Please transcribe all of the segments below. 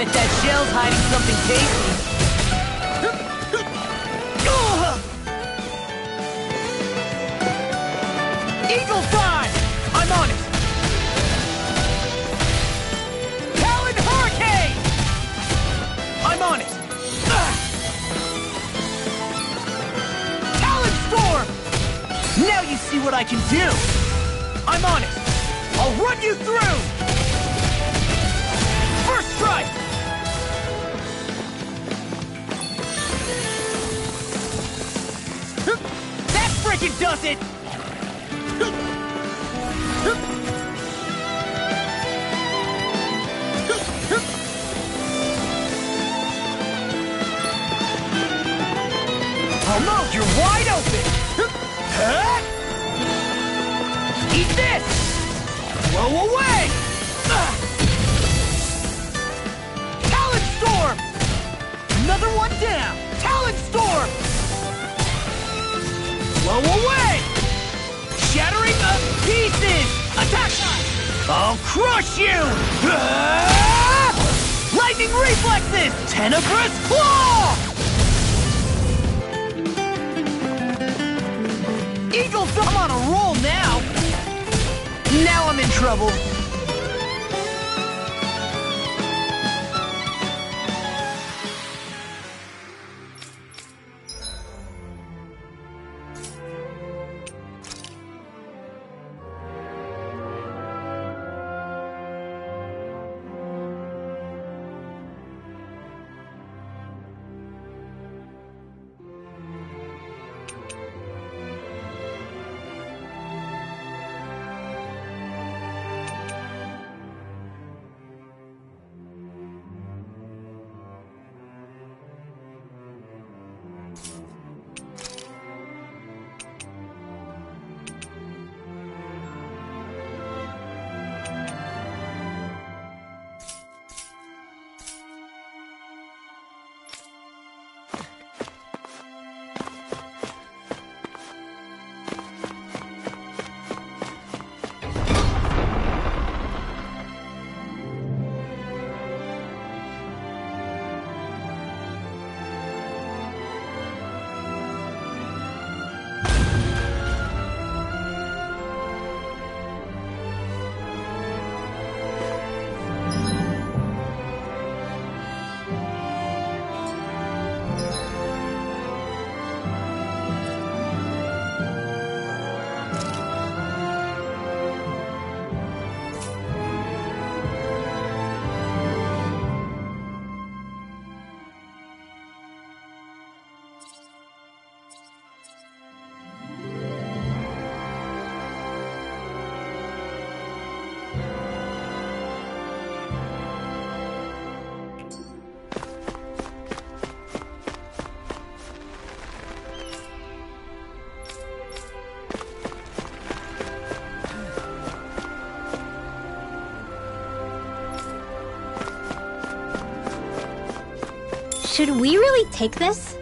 Bet that shell's hiding something tasty. Eagle time! I'm on it! Talon Hurricane! I'm on it! Talon Storm! Now you see what I can do! I'm on it! I'll run you through! First strike! That frickin' does it! I'll melt you're wide open! Eat this! Blow away! Talon Storm! Another one down! Talon Storm! Blow away! Shattering up pieces! Attack! I'll crush you! Lightning reflexes! Tenebrous claw! Eagle, I'm on a roll now! Now I'm in trouble. Should we really take this?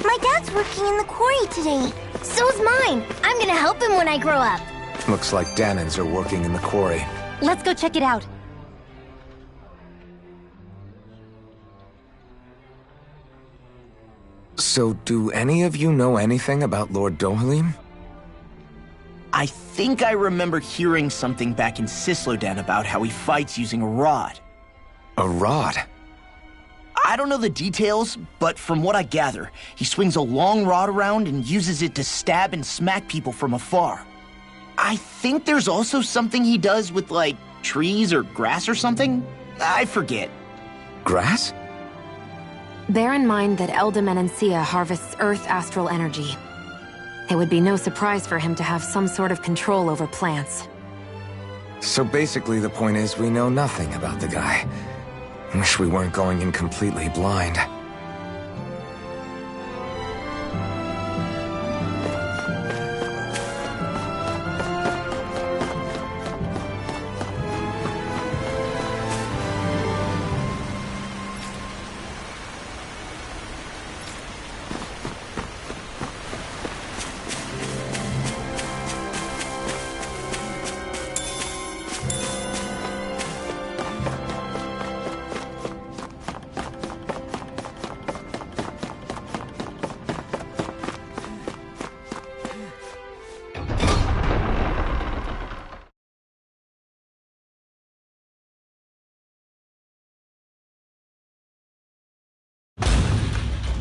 My dad's working in the quarry today. So's mine. I'm gonna help him when I grow up. Looks like Danans are working in the quarry. Let's go check it out. So, do any of you know anything about Lord Dohalim? I think I remember hearing something back in Sislodan about how he fights using a rod. A rod? I don't know the details, but from what I gather, he swings a long rod around and uses it to stab and smack people from afar. I think there's also something he does with, like, trees or grass or something? I forget. Grass? Bear in mind that Eldam Enencia harvests Earth astral energy. It would be no surprise for him to have some sort of control over plants. So basically the point is we know nothing about the guy. Wish we weren't going in completely blind.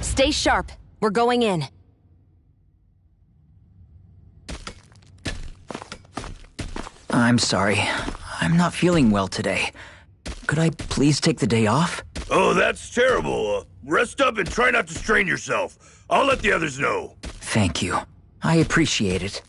Stay sharp. We're going in. I'm sorry. I'm not feeling well today. Could I please take the day off? Oh, that's terrible. Rest up and try not to strain yourself. I'll let the others know. Thank you. I appreciate it.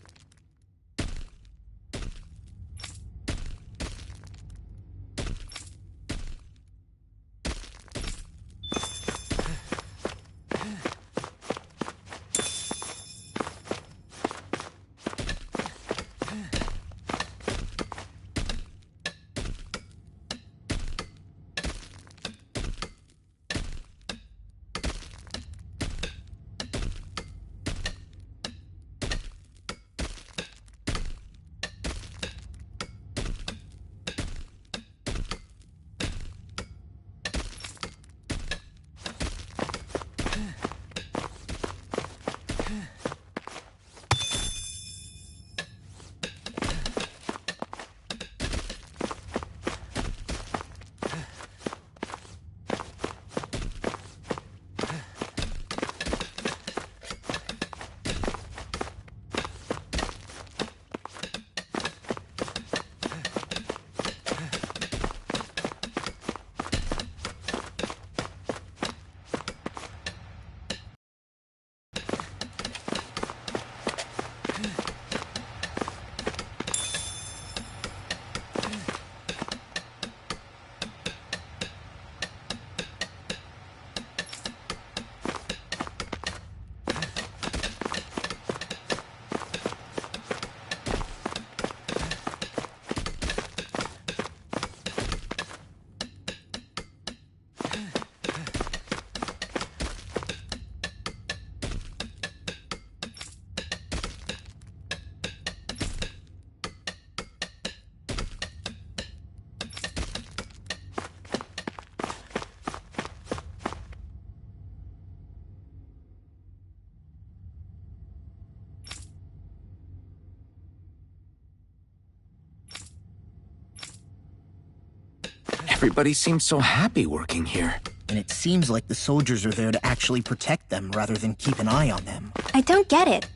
Everybody seems so happy working here. And it seems like the soldiers are there to actually protect them rather than keep an eye on them. I don't get it.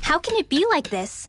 How can it be like this?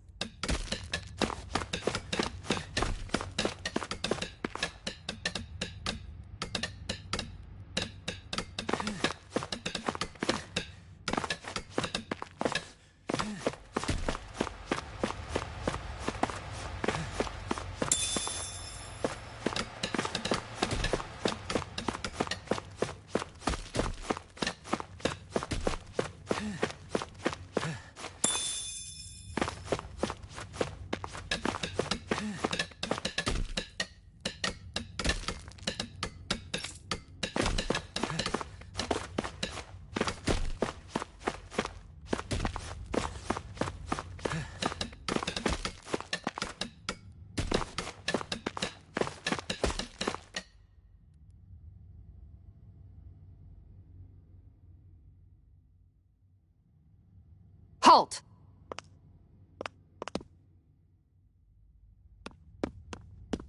Halt!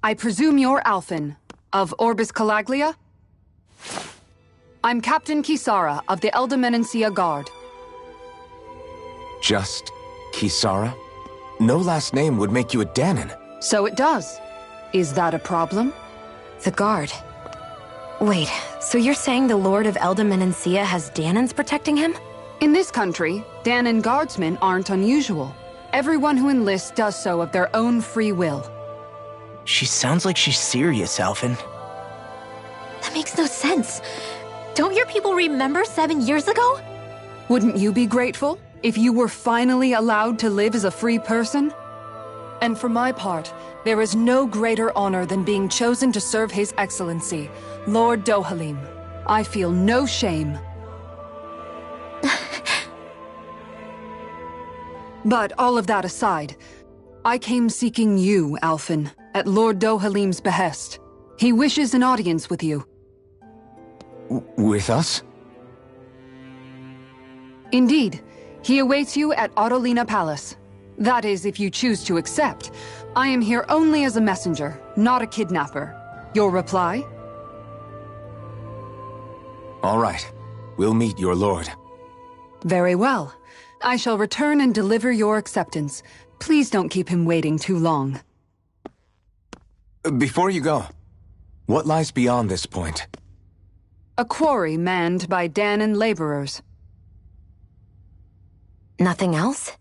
I presume you're Alphen, of Orbis Calaglia? I'm Captain Kisara of the Eldimenencia Guard. Just Kisara? No last name would make you a Danon. So it does. Is that a problem? The Guard. Wait, so you're saying the Lord of Eldimenencia has Danons protecting him? In this country, Danon guardsmen aren't unusual. Everyone who enlists does so of their own free will. She sounds like she's serious, Alphen. That makes no sense. Don't your people remember 7 years ago? Wouldn't you be grateful if you were finally allowed to live as a free person? And for my part, there is no greater honor than being chosen to serve His Excellency, Lord Dohalim. I feel no shame. But all of that aside, I came seeking you, Alphen, at Lord Dohalim's behest. He wishes an audience with you. With us? Indeed. He awaits you at Autolina Palace. That is, if you choose to accept. I am here only as a messenger, not a kidnapper. Your reply? All right. We'll meet your lord. Very well. I shall return and deliver your acceptance. Please don't keep him waiting too long. Before you go, what lies beyond this point? A quarry manned by Danon laborers. Nothing else?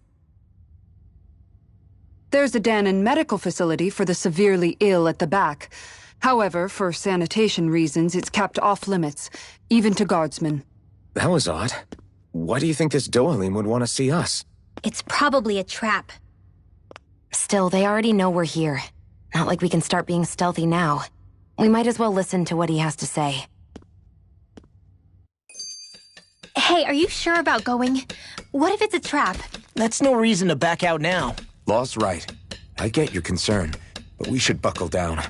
There's a Danon medical facility for the severely ill at the back. However, for sanitation reasons, it's kept off limits, even to guardsmen. That was odd. Why do you think this Dohalim would want to see us? It's probably a trap. Still, they already know we're here. Not like we can start being stealthy now. We might as well listen to what he has to say. Hey, are you sure about going? What if it's a trap? That's no reason to back out now. Law's right. I get your concern, but we should buckle down.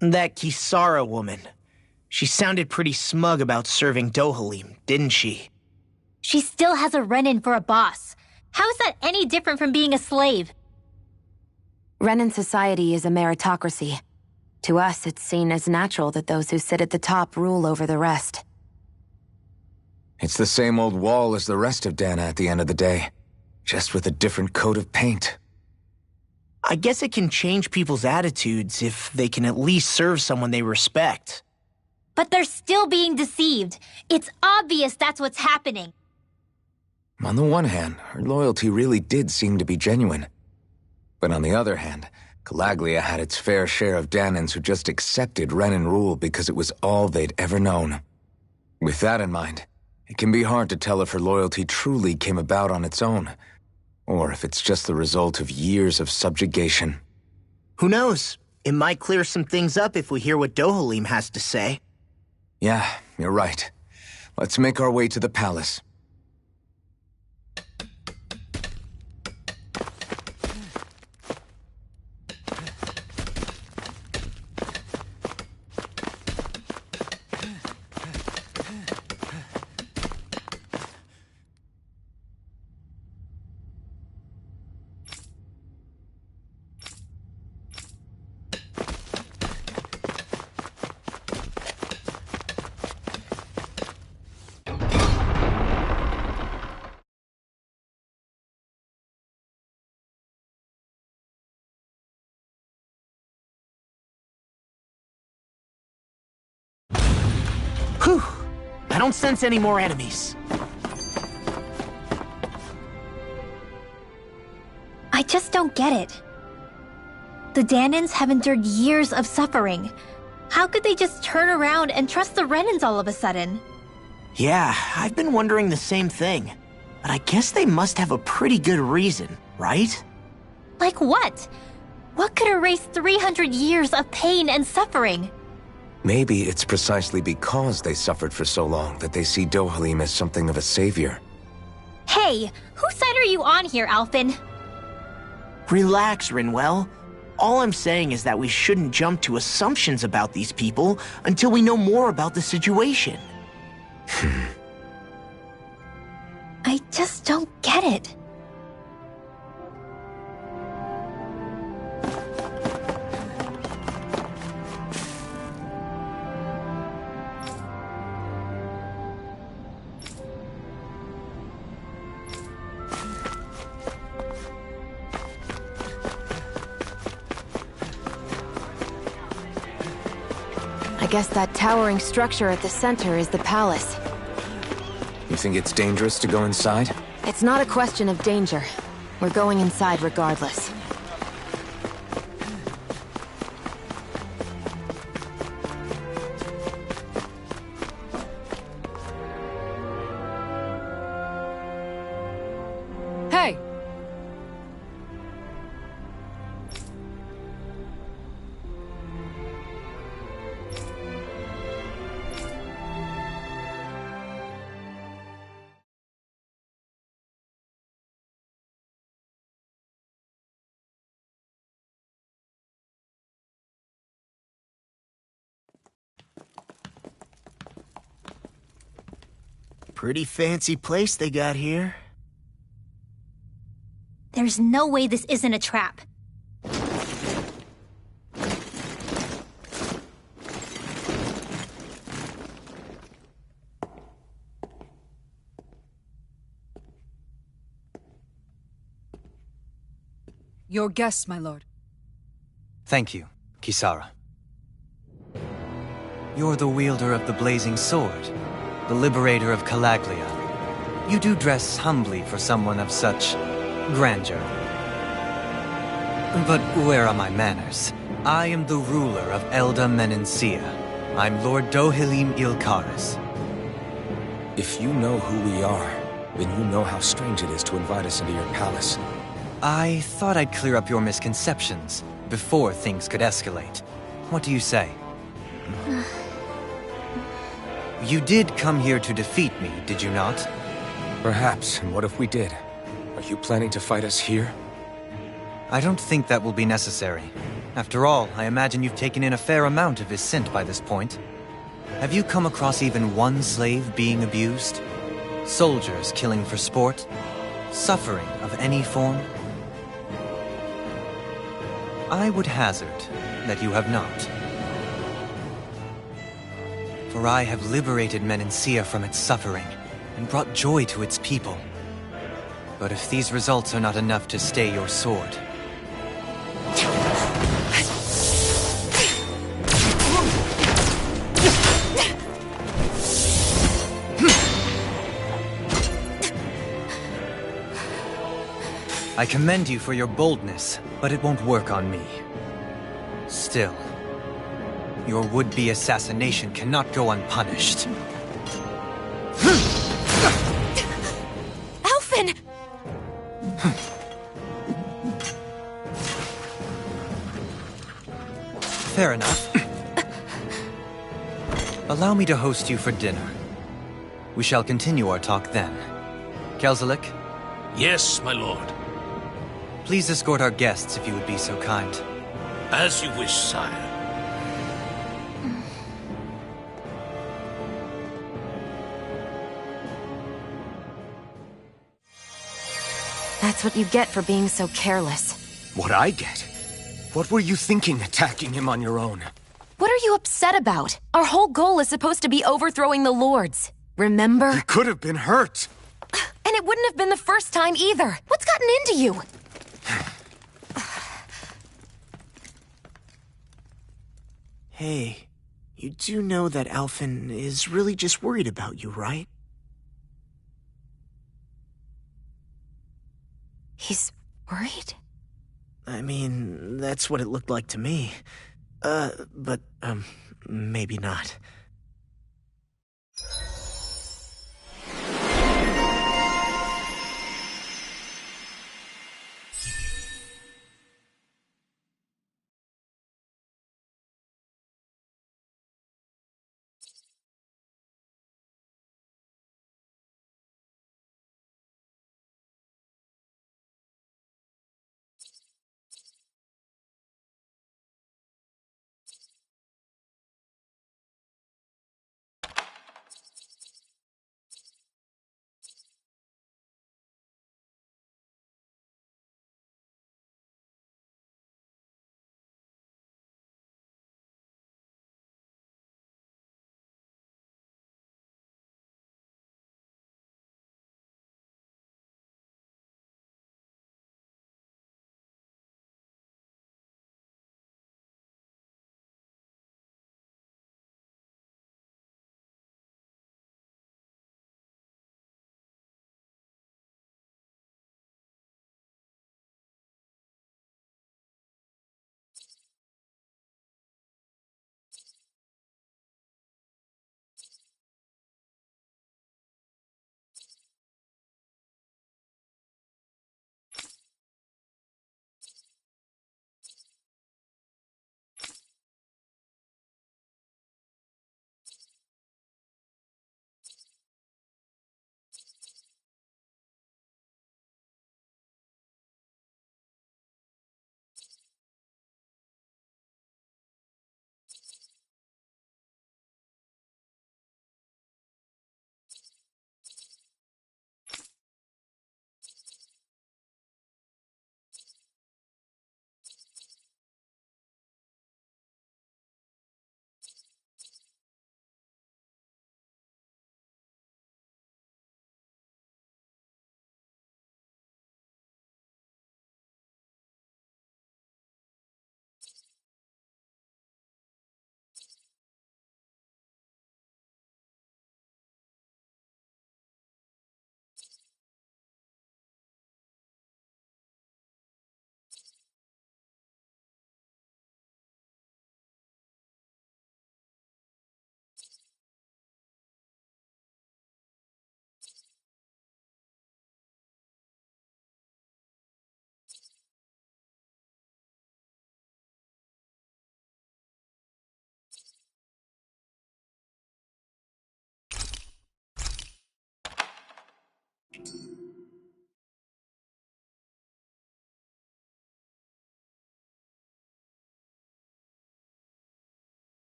That Kisara woman. She sounded pretty smug about serving Dohalim, didn't she? She still has a Renin for a boss. How is that any different from being a slave? Renin society is a meritocracy. To us, it's seen as natural that those who sit at the top rule over the rest. It's the same old wall as the rest of Dana at the end of the day, just with a different coat of paint. I guess it can change people's attitudes if they can at least serve someone they respect. But they're still being deceived. It's obvious that's what's happening. On the one hand, her loyalty really did seem to be genuine. But on the other hand, Calaglia had its fair share of Danons who just accepted Renin rule because it was all they'd ever known. With that in mind, it can be hard to tell if her loyalty truly came about on its own, or if it's just the result of years of subjugation. Who knows? It might clear some things up if we hear what Dohalim has to say. Yeah, you're right. Let's make our way to the palace. Whew! I don't sense any more enemies. I just don't get it. The Danons have endured years of suffering. How could they just turn around and trust the Renins all of a sudden? Yeah, I've been wondering the same thing. But I guess they must have a pretty good reason, right? Like what? What could erase 300 years of pain and suffering? Maybe it's precisely because they suffered for so long that they see Dohalim as something of a savior. Hey, whose side are you on here, Alphen? Relax, Rinwell. All I'm saying is that we shouldn't jump to assumptions about these people until we know more about the situation. just don't get it. I guess that towering structure at the center is the palace. You think it's dangerous to go inside? It's not a question of danger. We're going inside regardless. Hey! Pretty fancy place they got here. There's no way this isn't a trap. Your guests, my lord. Thank you, Kisara. You're the wielder of the blazing sword, the liberator of Calaglia. You do dress humbly for someone of such grandeur. But where are my manners? I am the ruler of Elda Menencia. I'm Lord Dohilim Ilkaris. If you know who we are, then you know how strange it is to invite us into your palace. I thought I'd clear up your misconceptions before things could escalate. What do you say? You did come here to defeat me, did you not? Perhaps, and what if we did? Are you planning to fight us here? I don't think that will be necessary. After all, I imagine you've taken in a fair amount of his scent by this point. Have you come across even one slave being abused? Soldiers killing for sport? Suffering of any form? I would hazard that you have not. For I have liberated Menencia from its suffering and brought joy to its people. But if these results are not enough to stay your sword... I commend you for your boldness, but it won't work on me. Still, your would-be assassination cannot go unpunished. Alphen! Fair enough. Allow me to host you for dinner. We shall continue our talk then. Kelzelik, Yes, my lord. please escort our guests if you would be so kind. As you wish, sire. That's what you get for being so careless. What I get? What were you thinking attacking him on your own? What are you upset about? Our whole goal is supposed to be overthrowing the lords. Remember? He could have been hurt. And it wouldn't have been the first time either. What's gotten into you? Hey, you do know that Alphen is really just worried about you, right? He's worried? I mean, that's what it looked like to me. But maybe not.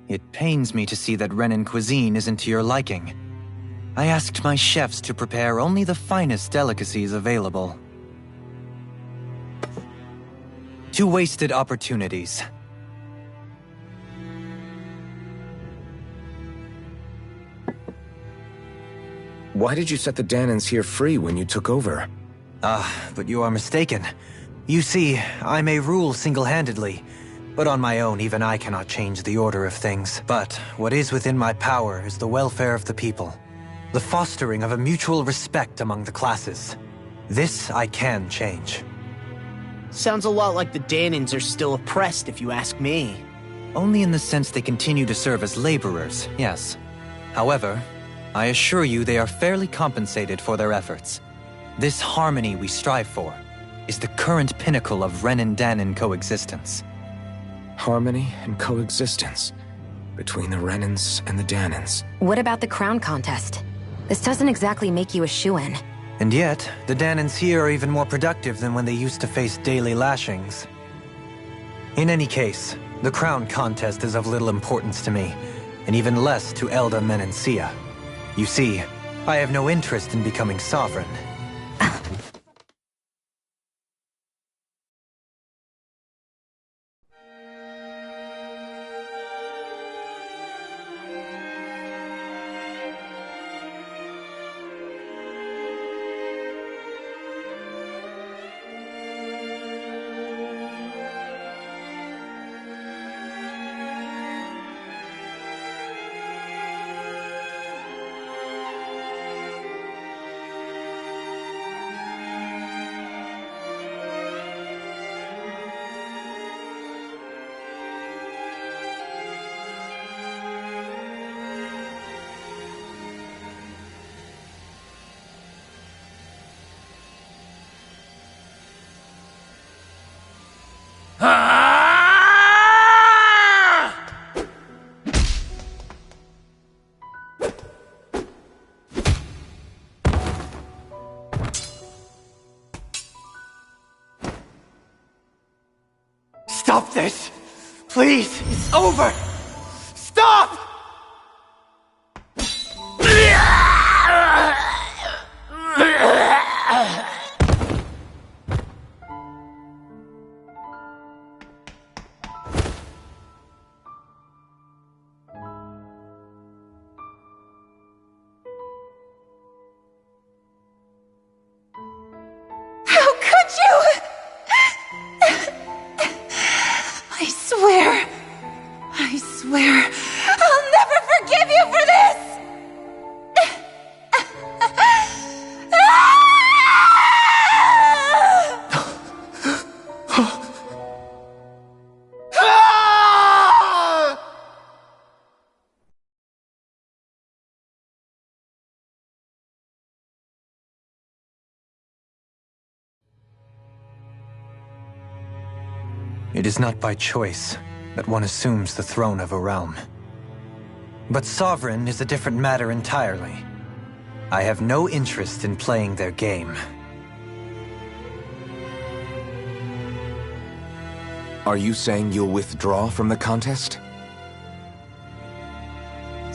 It pains me to see that Renin cuisine isn't to your liking. I asked my chefs to prepare only the finest delicacies available. 2 wasted opportunities. Why did you set the Danans here free when you took over? But you are mistaken. You see, I may rule single-handedly, but on my own, even I cannot change the order of things. But what is within my power is the welfare of the people. The fostering of a mutual respect among the classes. This I can change. Sounds a lot like the Danans are still oppressed, if you ask me. Only in the sense they continue to serve as laborers, yes. However, I assure you they are fairly compensated for their efforts. This harmony we strive for is the current pinnacle of Renin-Danan coexistence. Harmony and coexistence between the Renins and the Danans. What about the crown contest? This doesn't exactly make you a shoo-in. And yet, the Danans here are even more productive than when they used to face daily lashings. In any case, the crown contest is of little importance to me, and even less to Elda Menencia. You see, I have no interest in becoming sovereign. Stop this! Please! It's over! Stop! How could you? I swear, I'll never forgive you for this! It is not by choice that one assumes the throne of a realm. But sovereign is a different matter entirely. I have no interest in playing their game. Are you saying you'll withdraw from the contest?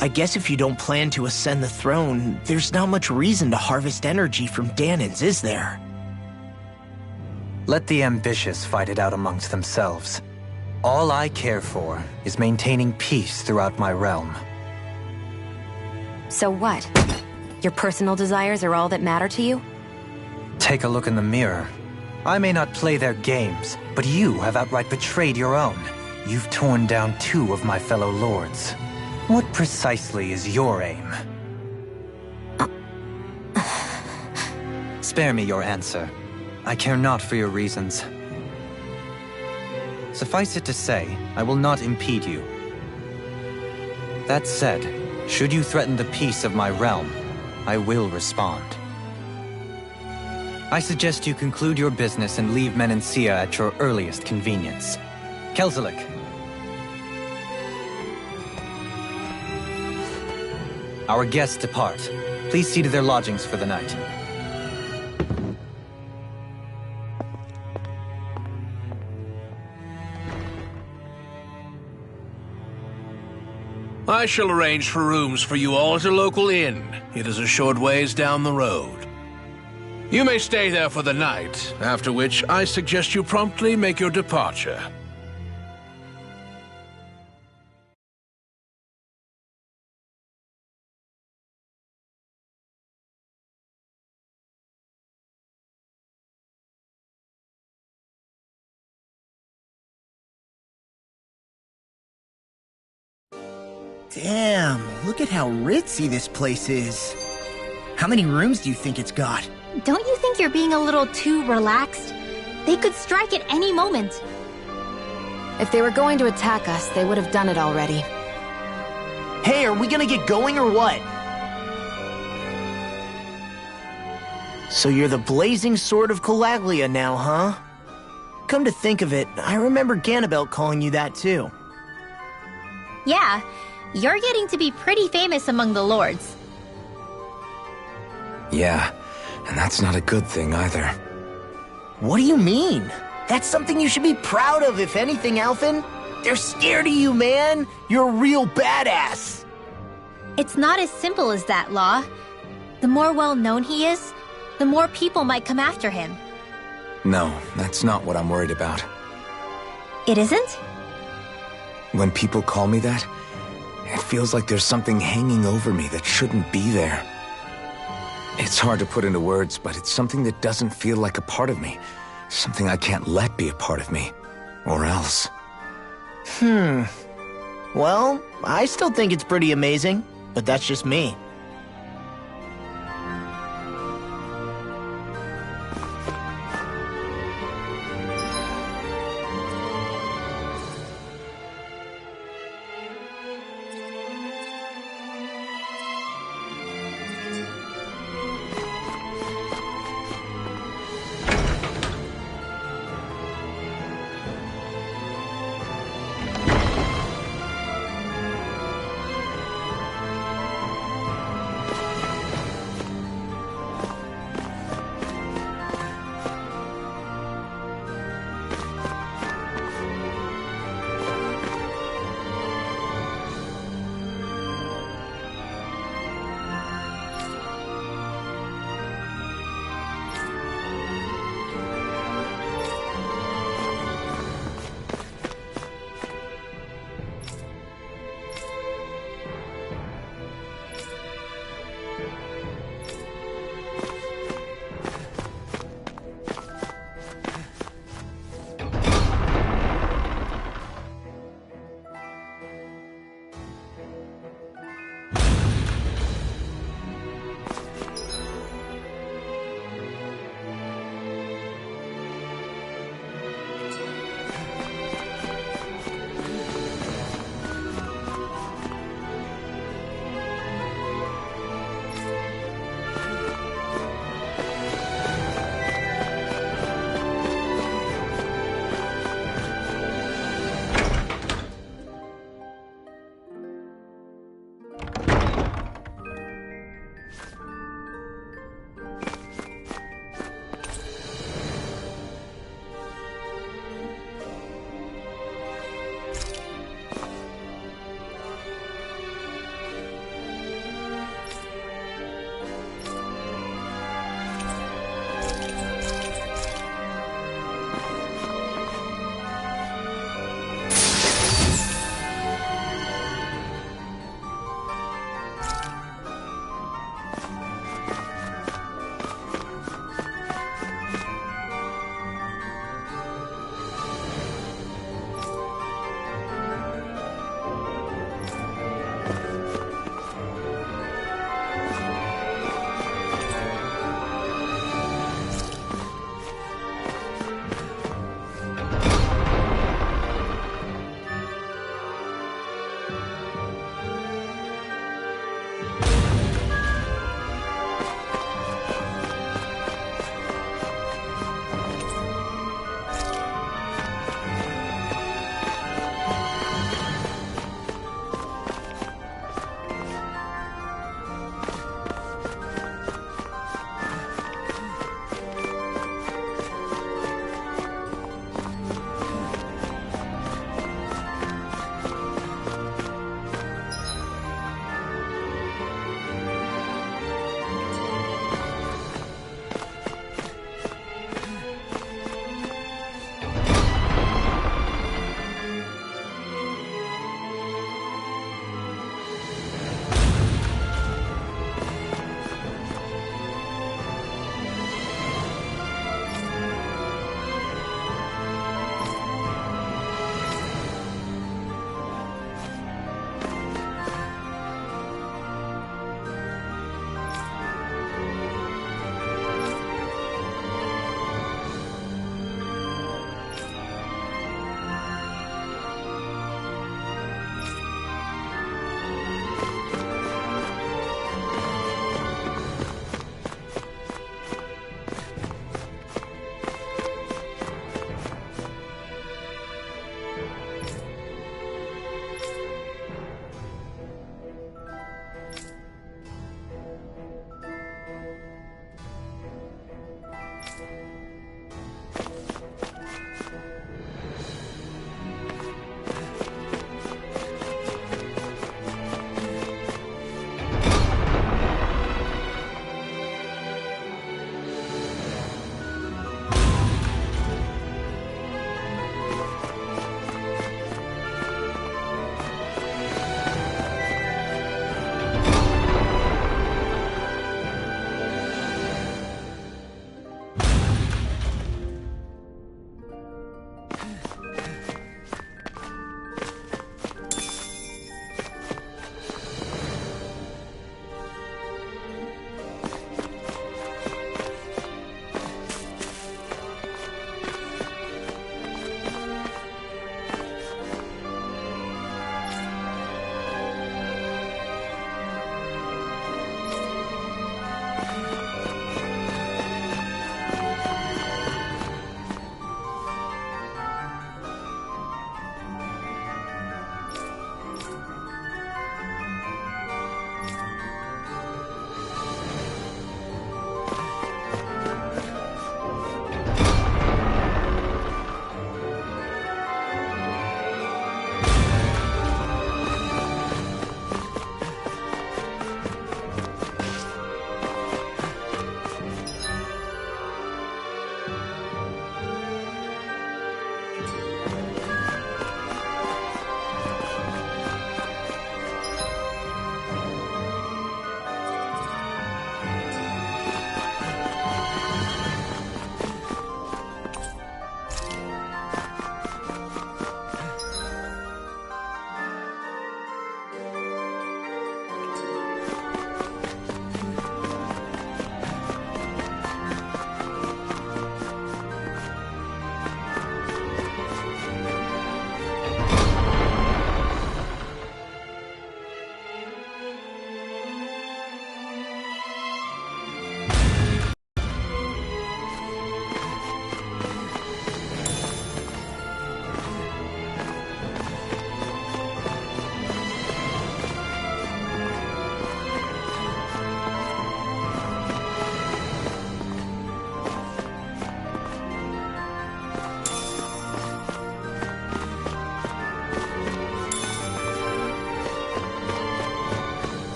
I guess if you don't plan to ascend the throne, there's not much reason to harvest energy from Danans, is there? Let the ambitious fight it out amongst themselves. All I care for is maintaining peace throughout my realm. So what? Your personal desires are all that matter to you? Take a look in the mirror. I may not play their games, but you have outright betrayed your own. You've torn down 2 of my fellow lords. What precisely is your aim? Spare me your answer. I care not for your reasons. Suffice it to say, I will not impede you. That said, should you threaten the peace of my realm, I will respond. I suggest you conclude your business and leave Menencia at your earliest convenience. Kelzelik. Our guests depart. Please see to their lodgings for the night. I shall arrange for rooms for you all at a local inn. It is a short ways down the road. You may stay there for the night, after which I suggest you promptly make your departure. Damn, look at how ritzy this place is. How many rooms do you think it's got? Don't you think you're being a little too relaxed? They could strike at any moment. If they were going to attack us, they would have done it already. Hey, are we gonna get going or what? So you're the blazing sword of Calaglia now, huh? Come to think of it, I remember Ganabelt calling you that too. Yeah, you're getting to be pretty famous among the lords. Yeah, and that's not a good thing either. What do you mean? That's something you should be proud of, if anything, Alphen. They're scared of you, man. You're a real badass. It's not as simple as that, Law. The more well-known he is, the more people might come after him. No, that's not what I'm worried about. It isn't? When people call me that, it feels like there's something hanging over me that shouldn't be there. It's hard to put into words, but it's something that doesn't feel like a part of me. Something I can't let be a part of me. Or else. Well, I still think it's pretty amazing, but that's just me.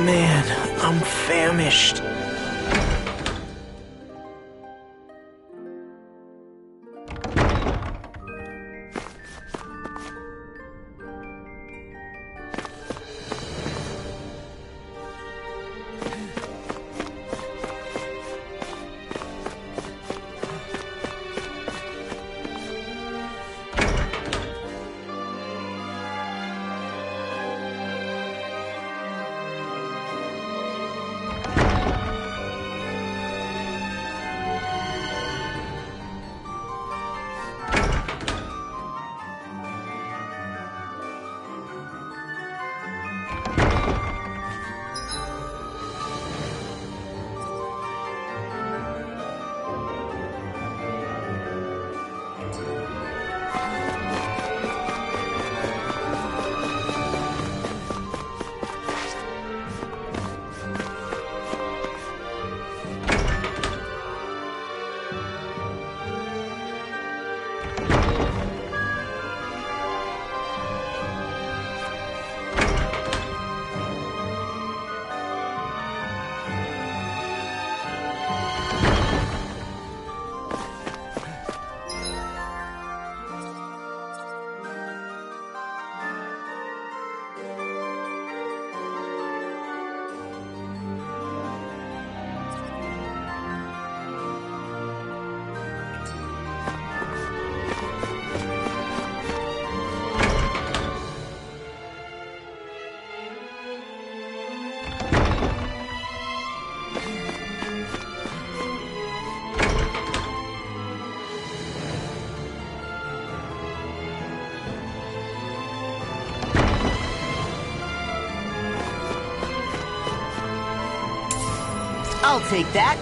Man, I'm famished. I'll take that.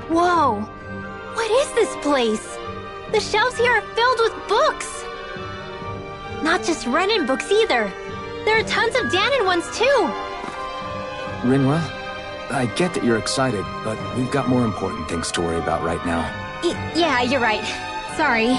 Whoa! What is this place? The shelves here are filled with books! Not just Renin books either. There are tons of Danon ones too! Rinwell, I get that you're excited, but we've got more important things to worry about right now. Yeah, you're right. Sorry.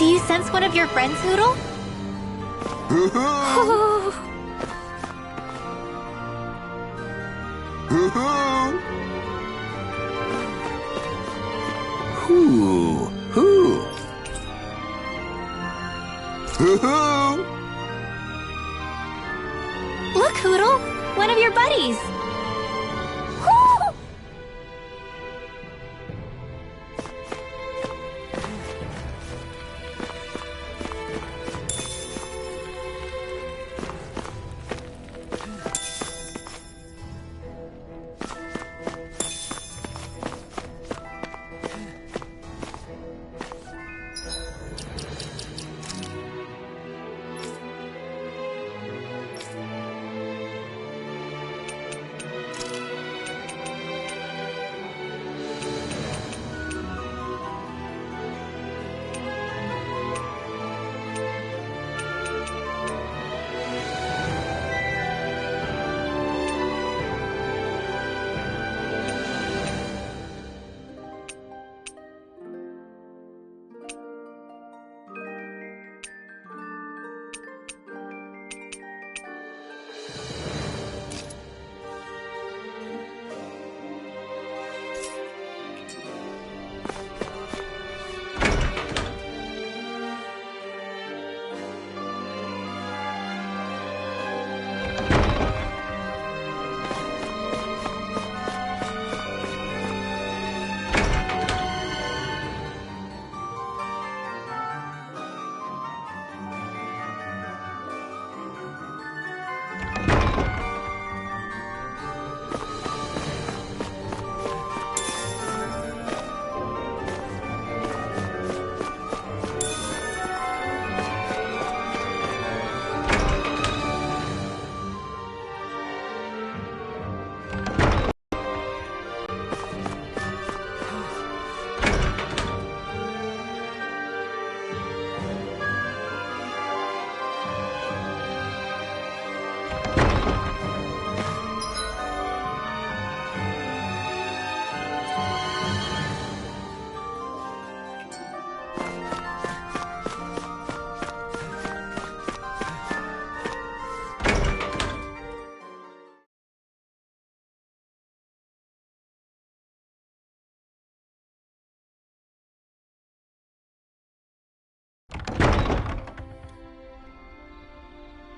Do you sense one of your friends, Hoodle? Look, Hoodle! One of your buddies!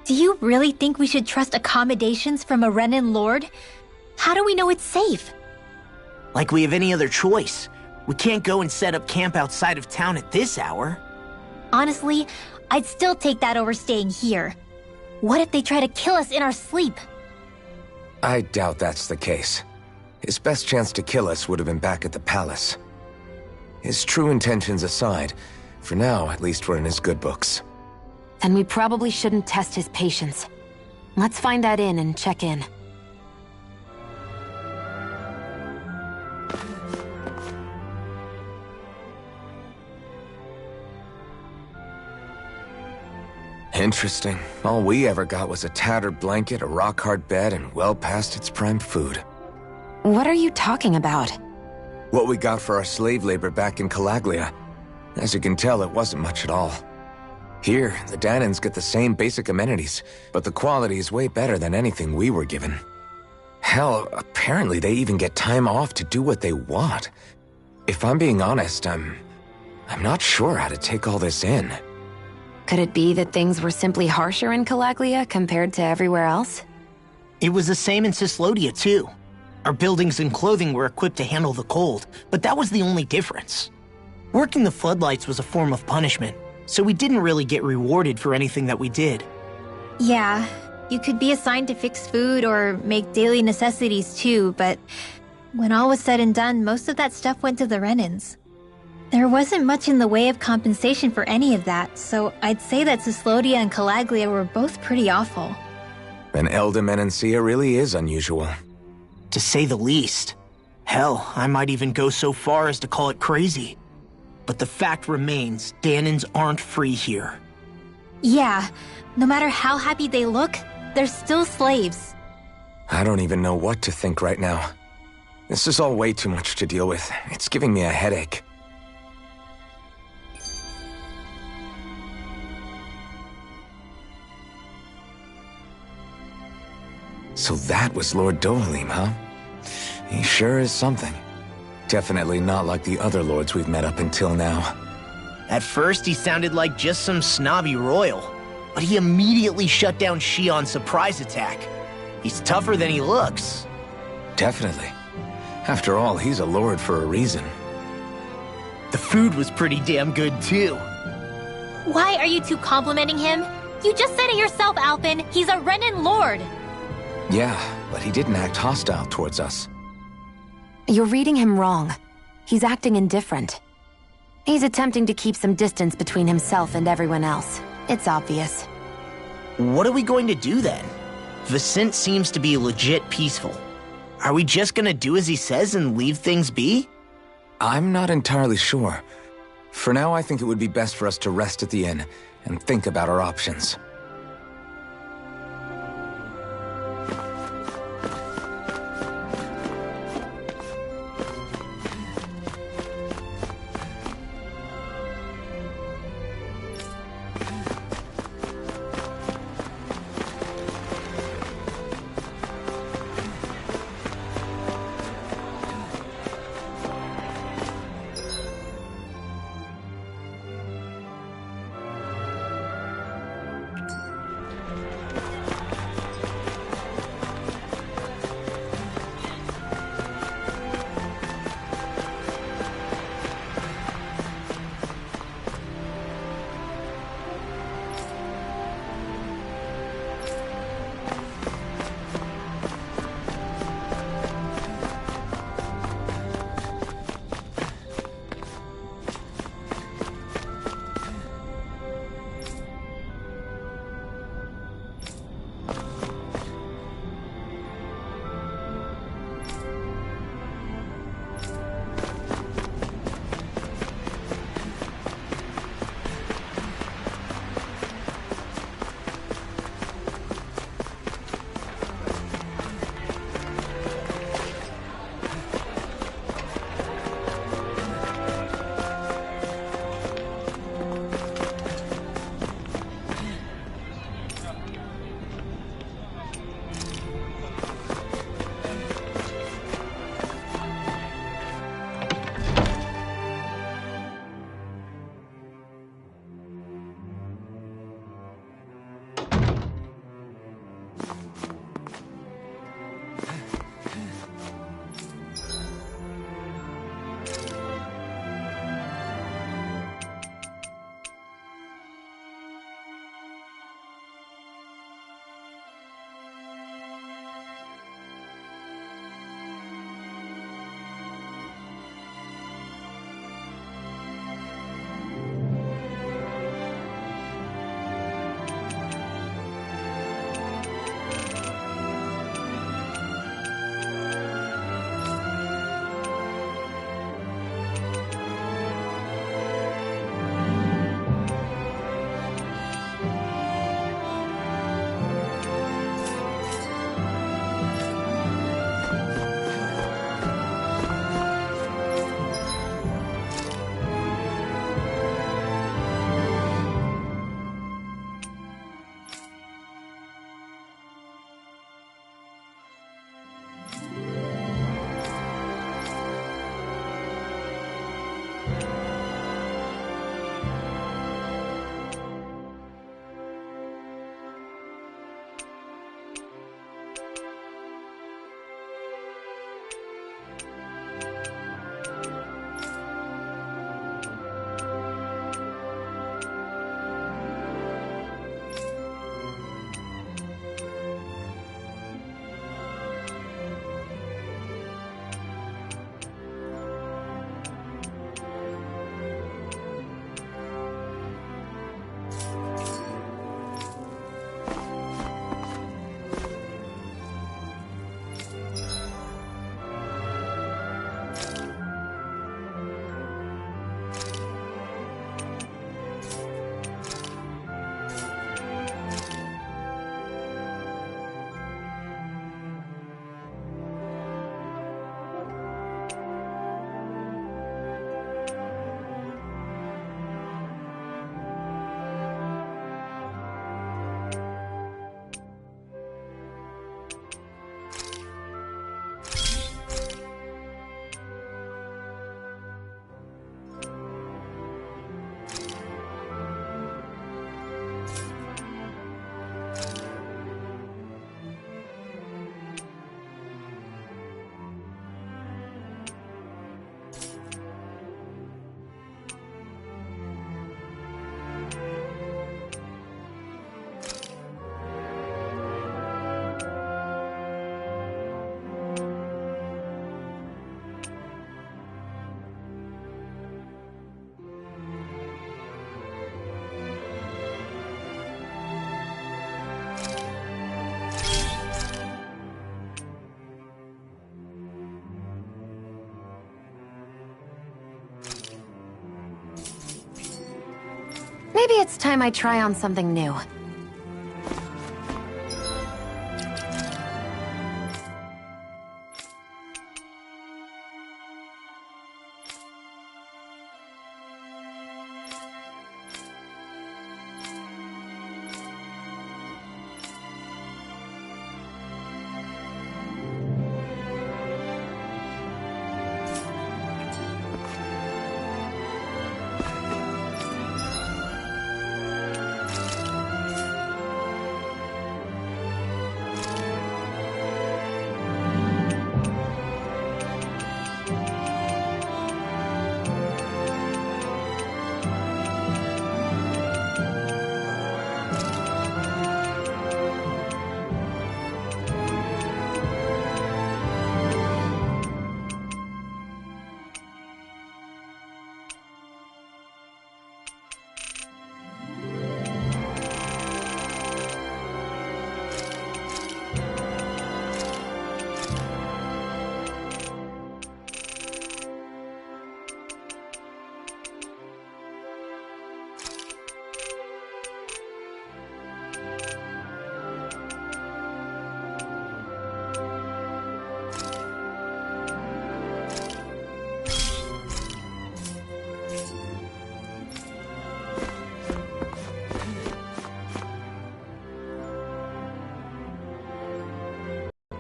Do you really think we should trust accommodations from a Renin lord? How do we know it's safe? Like we have any other choice. We can't go and set up camp outside of town at this hour. Honestly, I'd still take that over staying here. What if they try to kill us in our sleep? I doubt that's the case. His best chance to kill us would have been back at the palace. His true intentions aside, for now, at least we're in his good books. Then we probably shouldn't test his patience. Let's find that inn and check in. Interesting. All we ever got was a tattered blanket, a rock-hard bed, and well past its prime food. What are you talking about? What we got for our slave labor back in Calaglia. As you can tell, it wasn't much at all. Here, the Danans get the same basic amenities, but the quality is way better than anything we were given. Hell, apparently they even get time off to do what they want. If I'm being honest, I'm not sure how to take all this in. Could it be that things were simply harsher in Calaglia compared to everywhere else? It was the same in Cislodia, too. Our buildings and clothing were equipped to handle the cold, but that was the only difference. Working the floodlights was a form of punishment, so we didn't really get rewarded for anything that we did. Yeah, you could be assigned to fix food or make daily necessities too, but when all was said and done, most of that stuff went to the Renins. There wasn't much in the way of compensation for any of that, so I'd say that Cislodia and Calaglia were both pretty awful. Then Elda really is unusual. To say the least. Hell, I might even go so far as to call it crazy. But the fact remains, Danans aren't free here. Yeah, no matter how happy they look, they're still slaves. I don't even know what to think right now. This is all way too much to deal with. It's giving me a headache. So that was Lord Dohalim, huh? He sure is something. Definitely not like the other lords we've met up until now. At first, he sounded like just some snobby royal, but he immediately shut down Shion's surprise attack. He's tougher than he looks. Definitely. After all, he's a lord for a reason. The food was pretty damn good, too. Why are you two complimenting him? You just said it yourself, Alphen. He's a Renin lord. Yeah, but he didn't act hostile towards us. You're reading him wrong. He's acting indifferent. He's attempting to keep some distance between himself and everyone else. It's obvious. What are we going to do then? Vicent seems to be legit peaceful. Are we just gonna do as he says and leave things be? I'm not entirely sure. For now, I think it would be best for us to rest at the inn and think about our options. Maybe it's time I try on something new.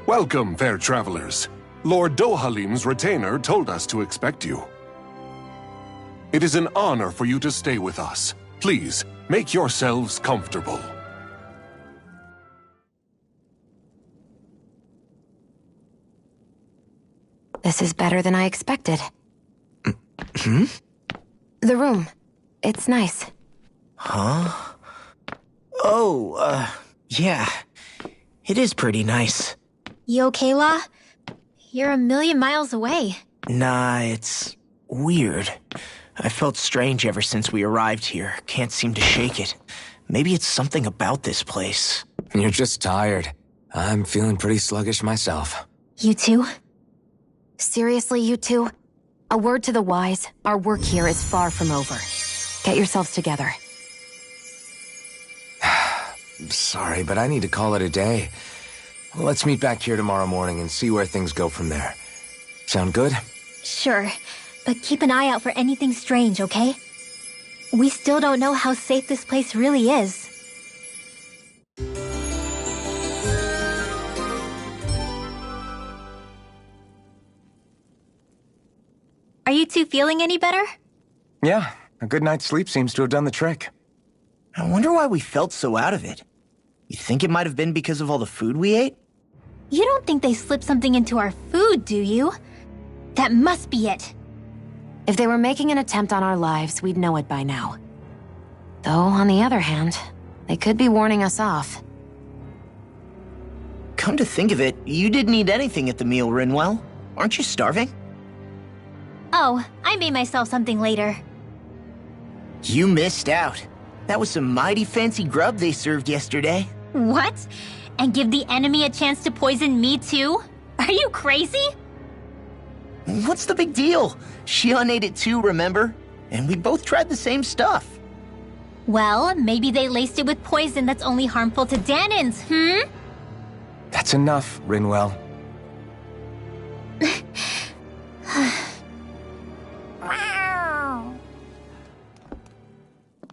Welcome, fair travelers. Lord Dohalim's retainer told us to expect you. It is an honor for you to stay with us. Please, make yourselves comfortable. This is better than I expected. Hmm? The room. It's nice. Huh? Oh, yeah. It is pretty nice. You okay, La? You're a million miles away. Nah, it's weird. I felt strange ever since we arrived here. Can't seem to shake it. Maybe it's something about this place. You're just tired. I'm feeling pretty sluggish myself. You too? Seriously, you two? A word to the wise, our work here is far from over. Get yourselves together. Sorry, but I need to call it a day. Let's meet back here tomorrow morning and see where things go from there. Sound good? Sure, but keep an eye out for anything strange, okay? We still don't know how safe this place really is. Are you two feeling any better? Yeah, a good night's sleep seems to have done the trick. I wonder why we felt so out of it. You think it might have been because of all the food we ate? You don't think they slipped something into our food, do you? That must be it. If they were making an attempt on our lives, we'd know it by now. Though, on the other hand, they could be warning us off. Come to think of it, you didn't eat anything at the meal, Rinwell. Aren't you starving? Oh, I made myself something later. You missed out. That was some mighty fancy grub they served yesterday. What? And give the enemy a chance to poison me too? Are you crazy? What's the big deal? Shion ate it too, remember? And we both tried the same stuff. Well, maybe they laced it with poison that's only harmful to Danins, hmm? That's enough, Rinwell.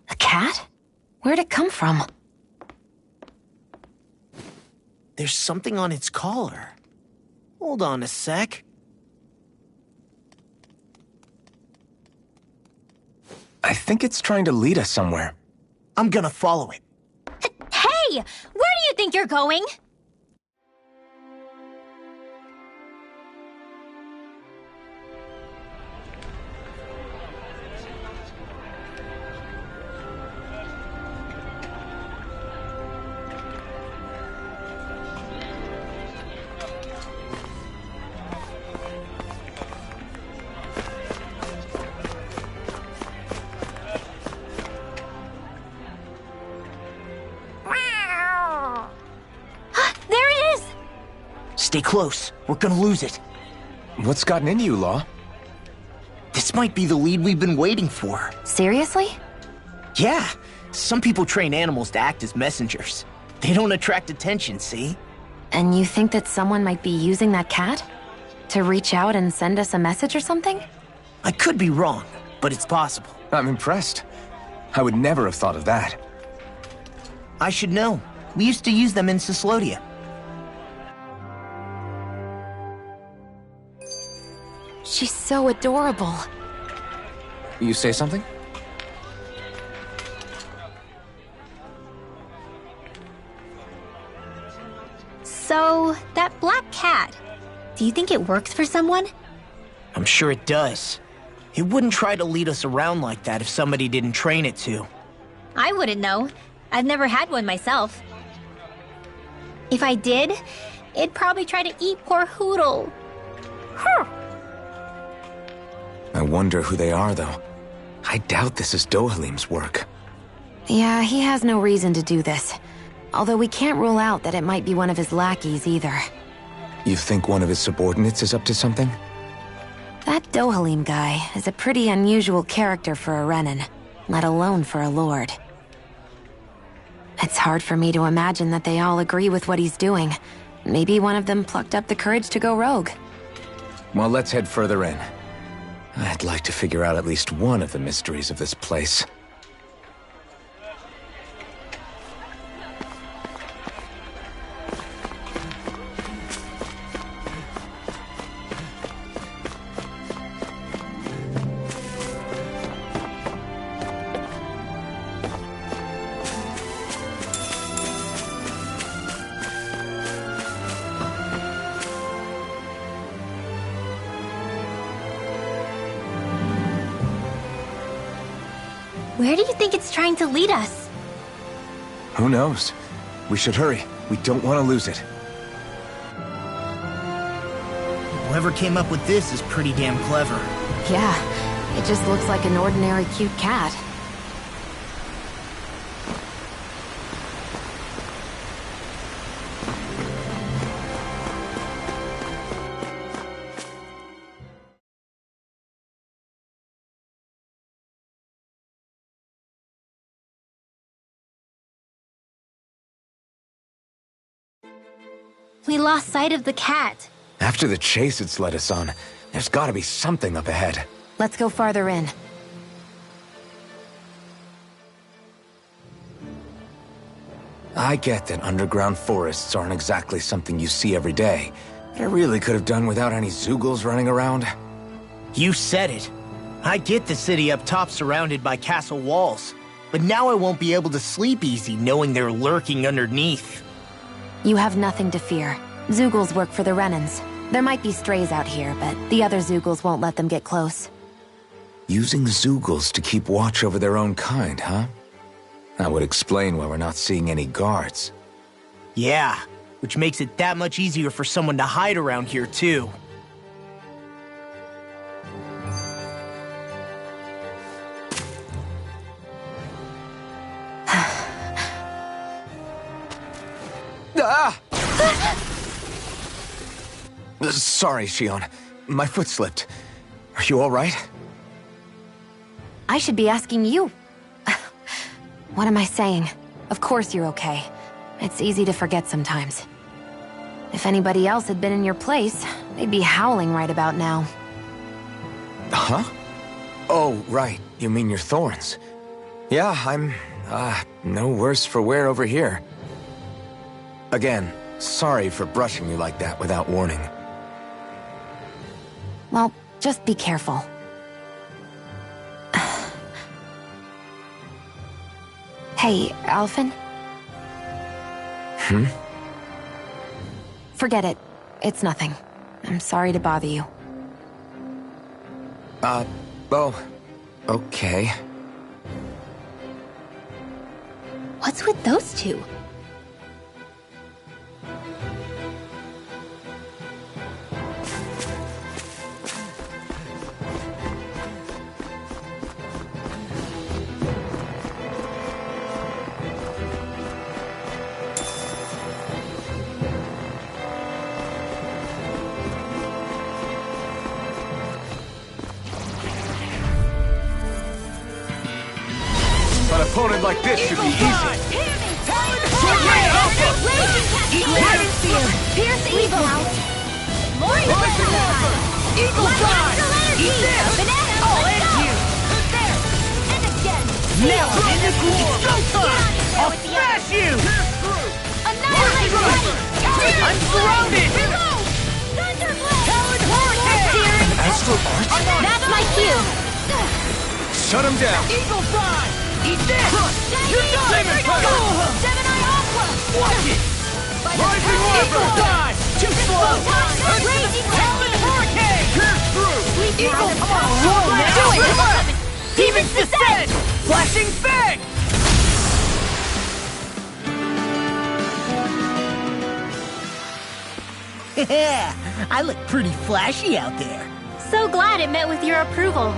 A cat? Where'd it come from? There's something on its collar. Hold on a sec. I think it's trying to lead us somewhere. I'm gonna follow it. Hey! Where do you think you're going? Stay close. We're gonna lose it. What's gotten into you, Law? This might be the lead we've been waiting for. Seriously? Yeah. Some people train animals to act as messengers. They don't attract attention, see? And you think that someone might be using that cat? To reach out and send us a message or something? I could be wrong, but it's possible. I'm impressed. I would never have thought of that. I should know. We used to use them in Cyslodia. She's so adorable. You say something? So, that black cat, do you think it works for someone? I'm sure it does. It wouldn't try to lead us around like that if somebody didn't train it to. I wouldn't know. I've never had one myself. If I did, it'd probably try to eat poor Hoodle. Huh. I wonder who they are, though. I doubt this is Dohalim's work. Yeah, he has no reason to do this. Although we can't rule out that it might be one of his lackeys either. You think one of his subordinates is up to something? That Dohalim guy is a pretty unusual character for a Renin, let alone for a lord. It's hard for me to imagine that they all agree with what he's doing. Maybe one of them plucked up the courage to go rogue. Well, let's head further in. I'd like to figure out at least one of the mysteries of this place. Where do you think it's trying to lead us? Who knows? We should hurry. We don't want to lose it. Whoever came up with this is pretty damn clever. Yeah, it just looks like an ordinary cute cat. We lost sight of the cat. After the chase it's led us on, there's gotta be something up ahead. Let's go farther in. I get that underground forests aren't exactly something you see every day, but I really could have done without any Zoogles running around. You said it. I get the city up top surrounded by castle walls, but now I won't be able to sleep easy knowing they're lurking underneath. You have nothing to fear. Zoogles work for the Renins. There might be strays out here, but the other Zoogles won't let them get close. Using Zoogles to keep watch over their own kind, huh? That would explain why we're not seeing any guards. Yeah, which makes it that much easier for someone to hide around here, too. Ah! Sorry, Shion. My foot slipped. Are you all right? I should be asking you. What am I saying? Of course you're okay. It's easy to forget sometimes. If anybody else had been in your place, they'd be howling right about now. Huh? Oh, right. You mean your thorns. Yeah, I'm, no worse for wear over here. Again, sorry for brushing you like that without warning. Well, just be careful. Hey, Alphen? Forget it. It's nothing. I'm sorry to bother you. Oh, okay. What's with those two? opponent like this should be easy. Pierce evil! More Eagle Fly! Eat this! I'll end you! There! And again! Now I'm in the groove! Showtime! I'll smash you! Annihilate! I'm surrounded! Talon Hurricane! Astral Arch? That's my cue! Shut him down! Eagle Fly! Eat this! You're done! Seven-Eye Aqua! Watch it! Rising Eagle Fly! Too slow! Raging Talon Hurricane! Pierce through! Eagle Fly! Do it! Demon's Descent! Flashing Fang! Yeah, I look pretty flashy out there. So glad it met with your approval.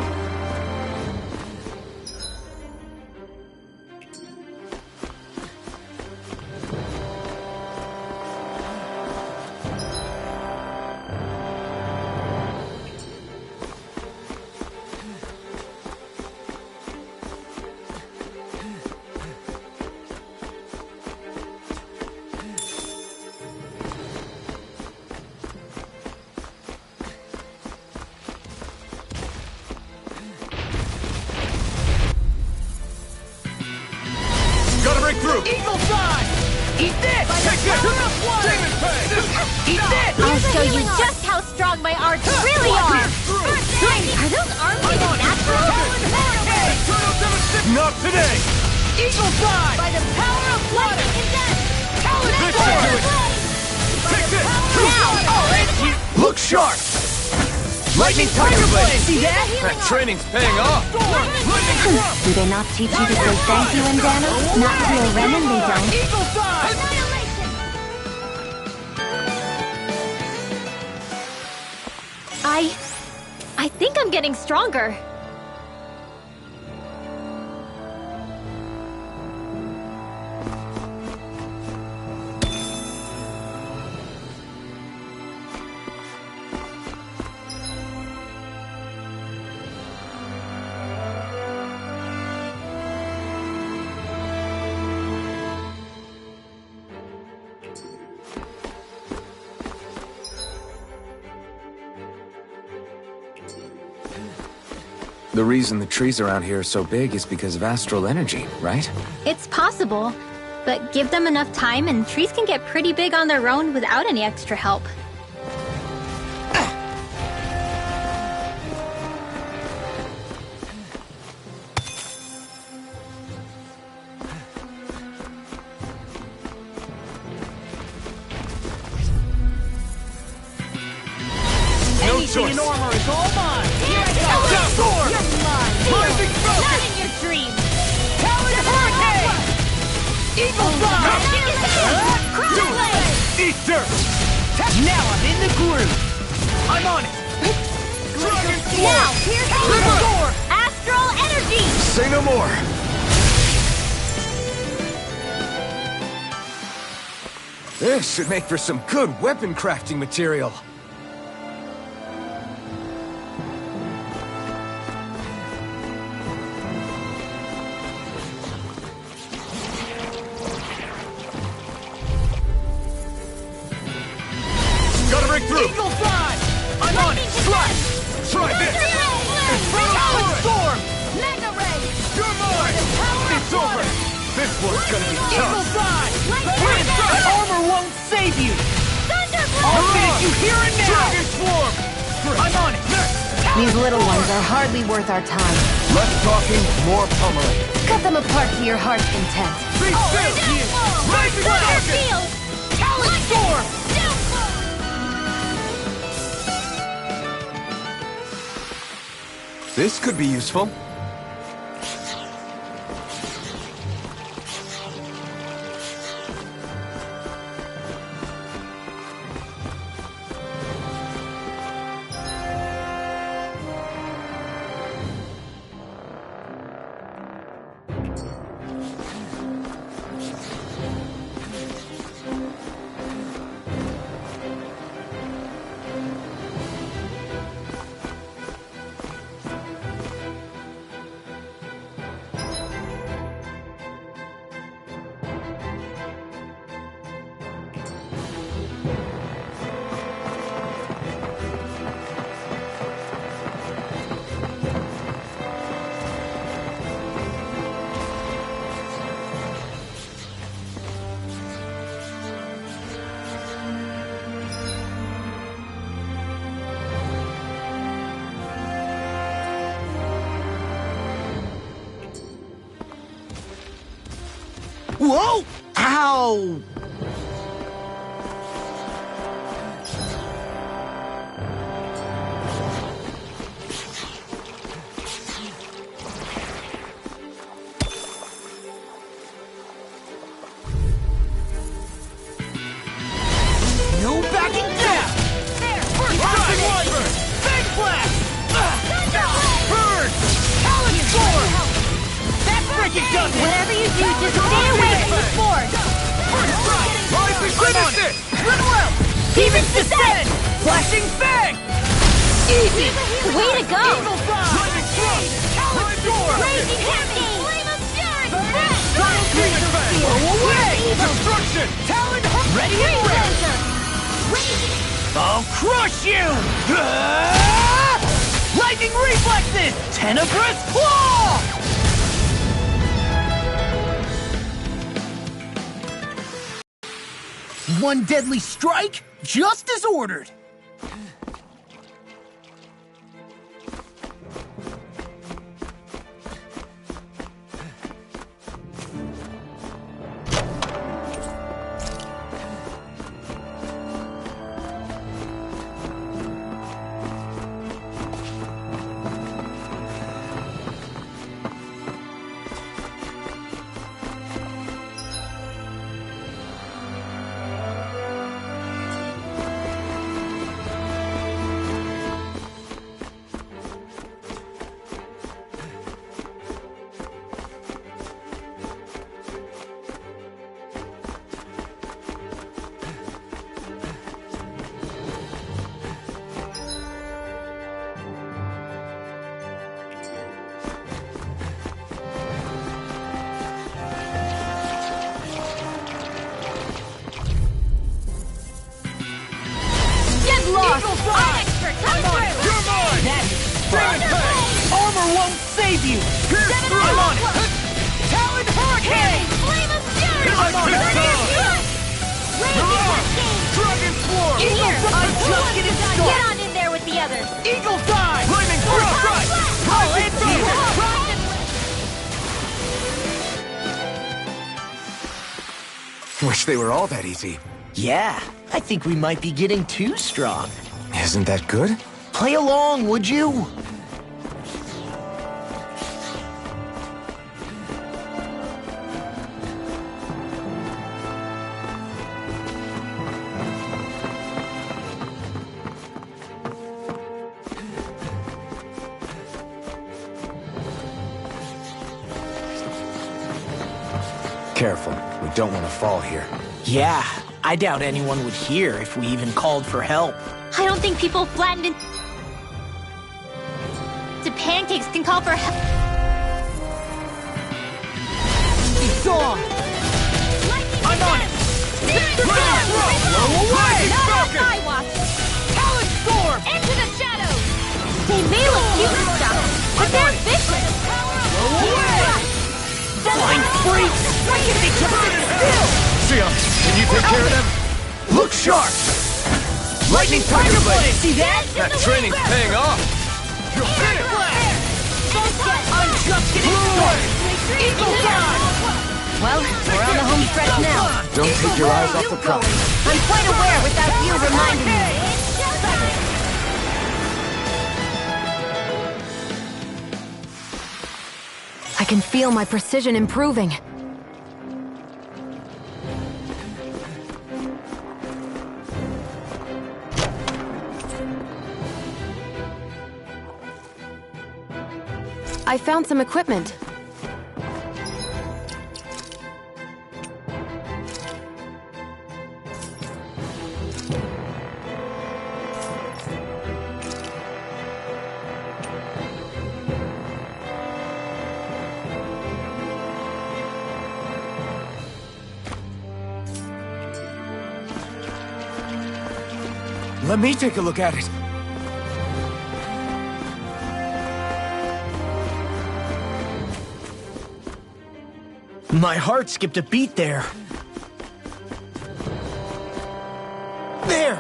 Gotta break through! Eagle Fly! Eat this! Take it! Demon Pay! Eat this! I'll show you just how strong my arms really are! Are those arms even natural? Not today! Eagle Fly! By the power of water! Lightning and death! Talon This should do it! Take this! Now! I'll end you! Look sharp! Lightning Tiger Blade! See that? That training's paying off! Do they not teach you to say thank you, Indiana? Not to a Renan, they don't. Eagle Fly! I think I'm getting stronger. The reason the trees around here are so big is because of astral energy, right? It's possible, but give them enough time and trees can get pretty big on their own without any extra help. Anything in armor is all mine! Here I go! Storm! You're mine! Rising Focus! Not in your dreams! Talon Hurricane! Eagle Fly! Eat dirt! Now I'm in the groove! I'm on it! Now, here's the Astral Energy! Say no more! This should make for some good weapon crafting material. Gotta break through! Eagle Fly! I'm on it! Slash! Try this! Talon Storm! Mega Ray! You're mine! It's over! This one's gonna be Eagle tough! Fly! Armor won't save you! I'll finish you here and now! Dragon Swarm! I'm on it! These little ones are hardly worth our time. Less talking, more pummeling. Cut them apart to your heart's content. Be still! Rising Rocket! Talon Storm! This could be useful. Whoa! Ow! No backing down! There! First strike! Big blast! Burn! Talon storm! That freaking does it! Whatever you do, just stay away from the force! First strike! Right, we finished it! Goodwill! Demon's descent! Flashing fang! Easy! Way to go! Evil Fly! Driving thrust! Talon storm! Raging hurricane! Flame of fury! Giant creature fang! Blow away! Destruction! Talon ready and ready! I'll crush you! Lightning reflexes! Tenebrous claw! One deadly strike, just as ordered. Armor won't save you! Pierce through! I'm on it! Talon Hurricane! Flame of fury! I'm on it! Dragon Swarm! I'm just getting Get started! on in there with the others! Eagle Dive! Flaming First Strike! I'll hit you! Wish they were all that easy. Yeah, I think we might be getting too strong. Isn't that good? Play along, would you? Careful, we don't want to fall here. Yeah, I doubt anyone would hear if we even called for help. I don't think people flattened into pancakes can call for help. It's on! I'm on it! Blow away! Not on my watch! Talon Storm! Into the shadows! They may look cute and stuff, but they're vicious! Blow away! Flying freaks! Why can't they just sit still? Sia, can you take care of them? Look sharp! Lightning Tiger Blade! See that? That training's paying off! You're finished! I'm just getting started! Eagle Dive! Well, we're on the home stretch now. Don't take your eyes off the prize. I'm quite aware without you reminding me. I can feel my precision improving. I found some equipment. Let me take a look at it. My heart skipped a beat there. There!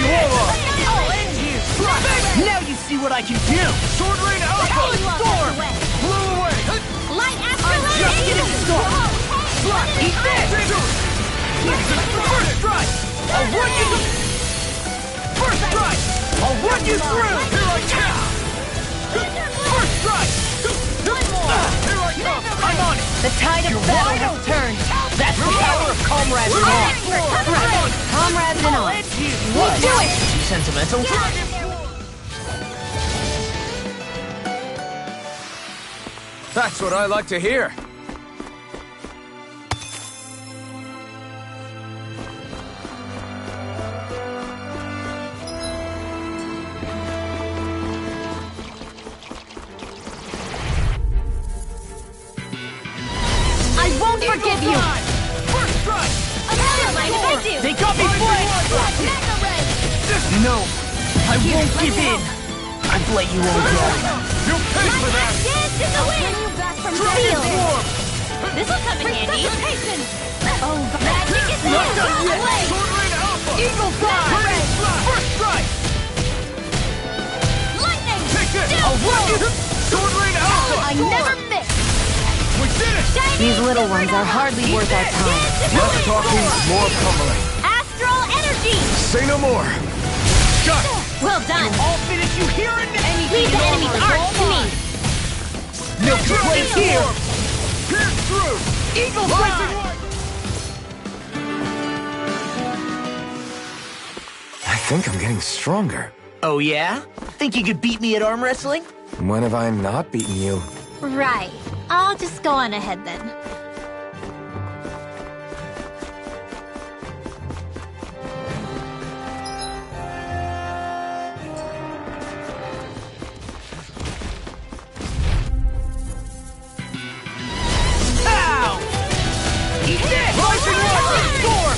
Warlock! I'll end you! Now you see what I can do! Sword Rain Alpha! Storm! Blew away! Light I'm Astral just getting started! Slot! Eat this! First strike! I'll run you... First strike! I'll run you through! Here I come! First strike! One more! Here I come! I'm on it! The tide of battle has turned. That's the power of comrades in arms! Right. Comrades in arms. What? Do it! Sentimental? That's what I like to hear. I won't forgive you! First strike! They They got me flanked! No, I won't give in! I've let you all down. You pay for that! Dance in the wind! Dragon form! This'll come in handy. Oh, magic is Not done yet! away! Sword Rain Alpha! Eagle Fly! First strike! Lightning! Take it! I'll run you! Sword Rain Alpha! I never miss! We did it! These little ones are hardly worth our time. Less talking, more pummeling. Astral energy! Say no more. Got it! Well done! I'll finish you here and now! Leave the enemy's arc to me! Milk Blade here! Pierce through! Eagle Fly! I think I'm getting stronger. Oh yeah? Think you could beat me at arm wrestling? When have I not beaten you? Right. I'll just go on ahead then. Ow! Eat this! Rising Water! Storm!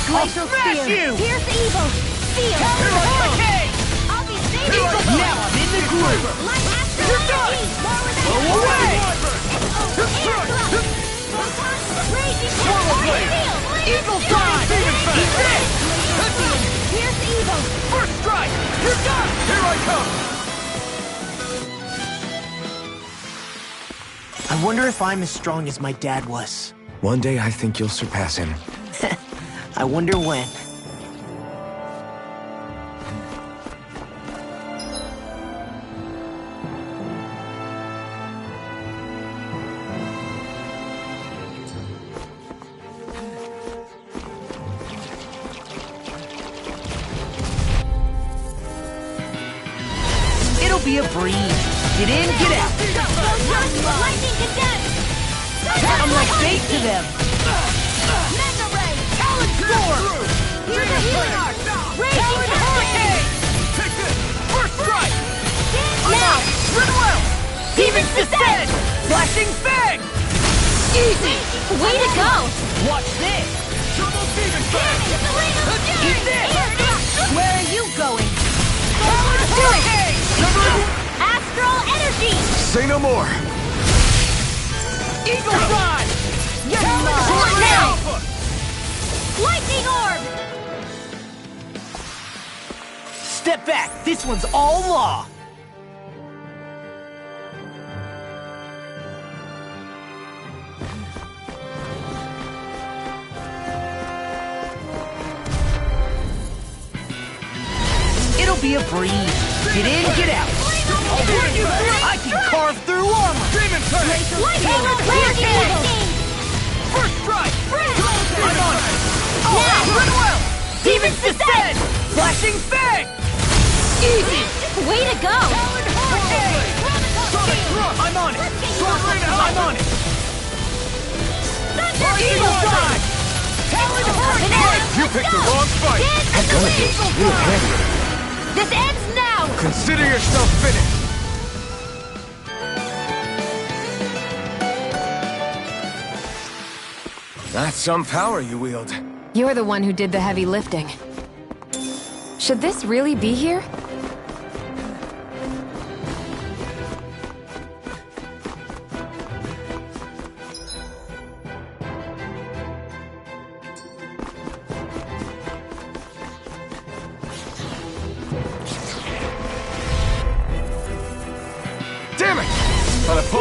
Glacial smash spear! you! Pierce evil! Steel! Here I come! I'll be saving Now I'm in the groove! Light Astral You're done! energy! More with Blow away! Raging Swallow Blade! Eagle Fly! Eat this! Pierce evil! First strike! You're done! Here I come! I wonder if I'm as strong as my dad was. One day I think you'll surpass him. I wonder when. It'll be a breeze. Get in, get out. Lightning condensed! I'm like bait to them. Mega ray! Talon Storm! Here's a healing arc! Raging hurricane! Take this! First strike! Now! Run well! Demon's Descent! Flashing Fang! Easy! Way to go! Watch this! Double Demon Fang! Eat this! Where are you going? Talon Hurricane! Astral energy! Say no more. Eagle Fly! Sword Now! Lightning orb! Step back! This one's all law! It'll be a breeze. Get in, get out. I'll run you through. I can carve through armor. Demon Fang! First strike! I'm on it! Now! Run well! Demon's Descent! Flashing Fang! Easy! Way to go! Sonic Thrust! I'm on it! Sword Rain, I'm on it! Eagle Fly! Talon Hurricane! You picked the wrong fight. I'm gonna get real heavy. This ends now! Consider yourself finished. That's some power you wield. You're the one who did the heavy lifting. Should this really be here?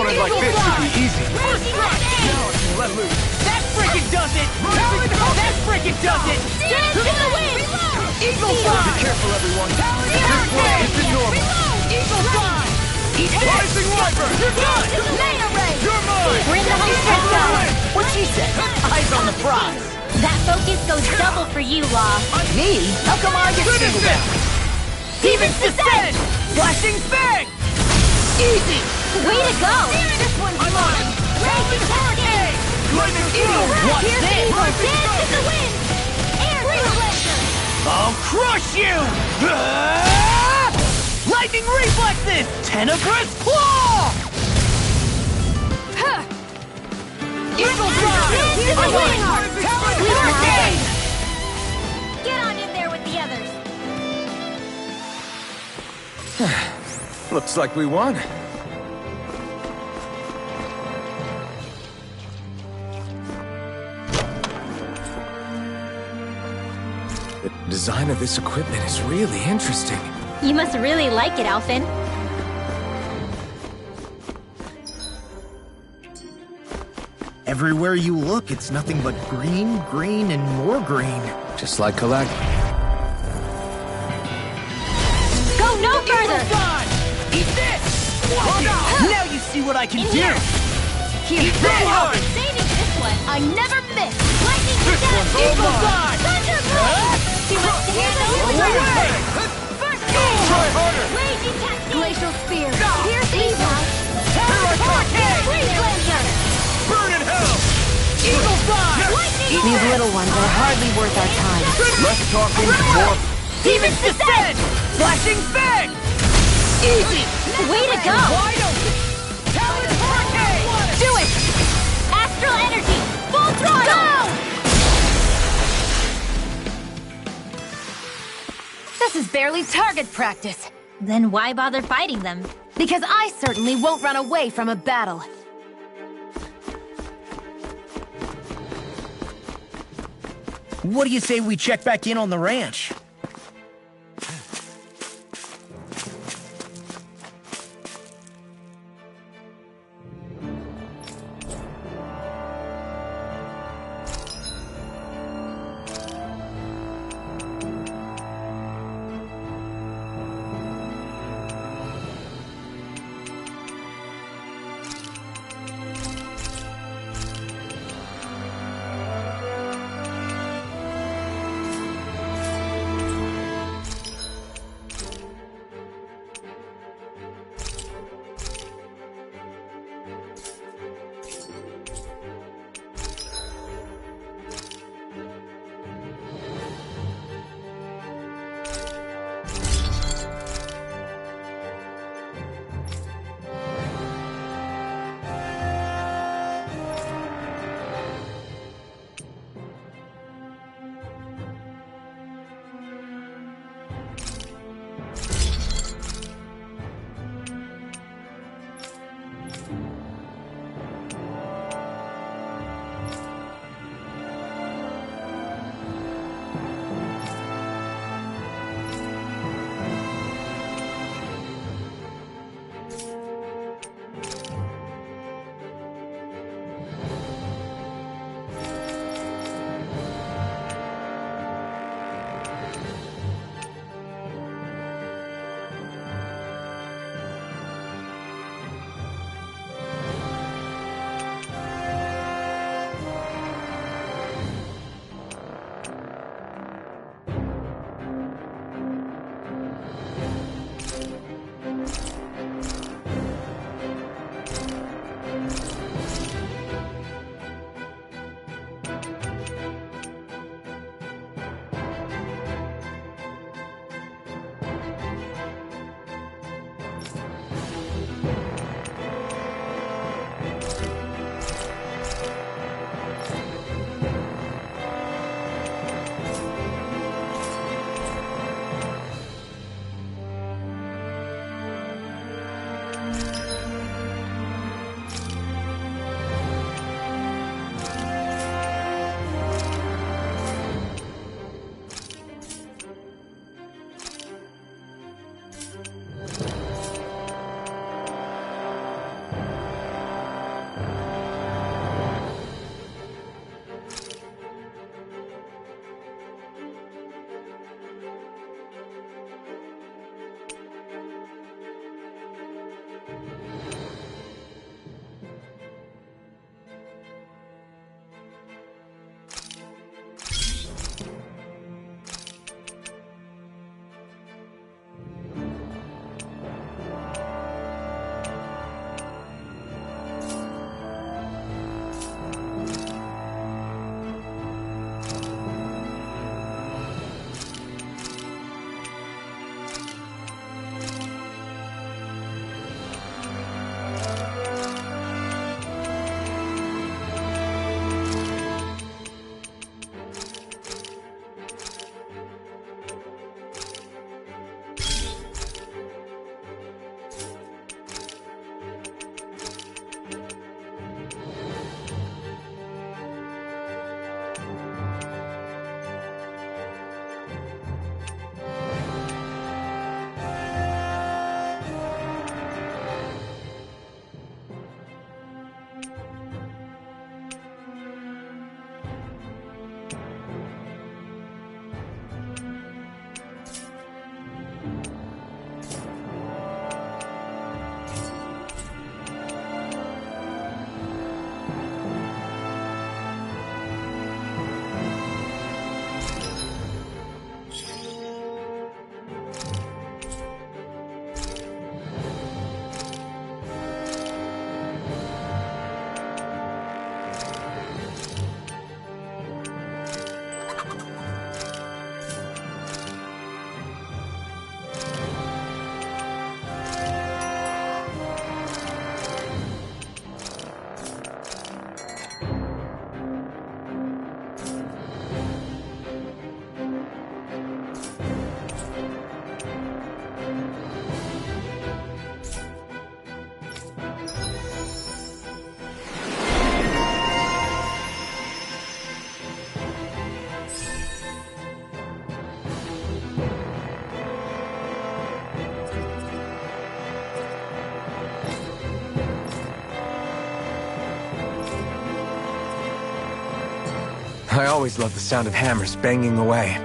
Running like this should be easy. Let loose. That frickin' does it! That frickin' does it! Stand to the wind! Eagle fly! Be careful, everyone. This one isn't normal. Eagle fly! He's hit! Rising Viper! You're done! Laser ray! You're mine! We're in the home stretch zone. What she said? Eyes on the prize. That focus goes double for you, Law. Me? How come I get singled out? Demons descend! Flashing fang! Easy! Way to go! This one's mine! Raging hurricane! Lightning Eagle, what's Here's this? Eagle! Dance in the wind! Air Blazer! I'll crush you! Lightning reflexes! Tenebrous claw! Eagle fly! Dance in the wind! Hurricane! Get on in there with the others. Looks like we won. The design of this equipment is really interesting. You must really like it, Alphen. Everywhere you look, it's nothing but green, green, and more green. Just like Calag. Go no further! Eat this! Now you see what I can do! Here! Eat this! Saving this one! I never miss! Lightning This one's all Eagle mine! fly! Thunderbolt! She wants to handle Away! First Try harder! Raging Cascade! Glacial Spear! Here's Evil! Hurricane! Freeze Blazer! Burn in hell! Eagle fly! Lightning These little ones are hardly worth our time. Less talking, more... Demons descend! Flashing fang! Easy! Way to go! Wide open! Talon hurricane! Do it! Astral energy! Full throttle! This is barely target practice. Then why bother fighting them? Because I certainly won't run away from a battle. What do you say we check back in on the ranch? I always love the sound of hammers banging away.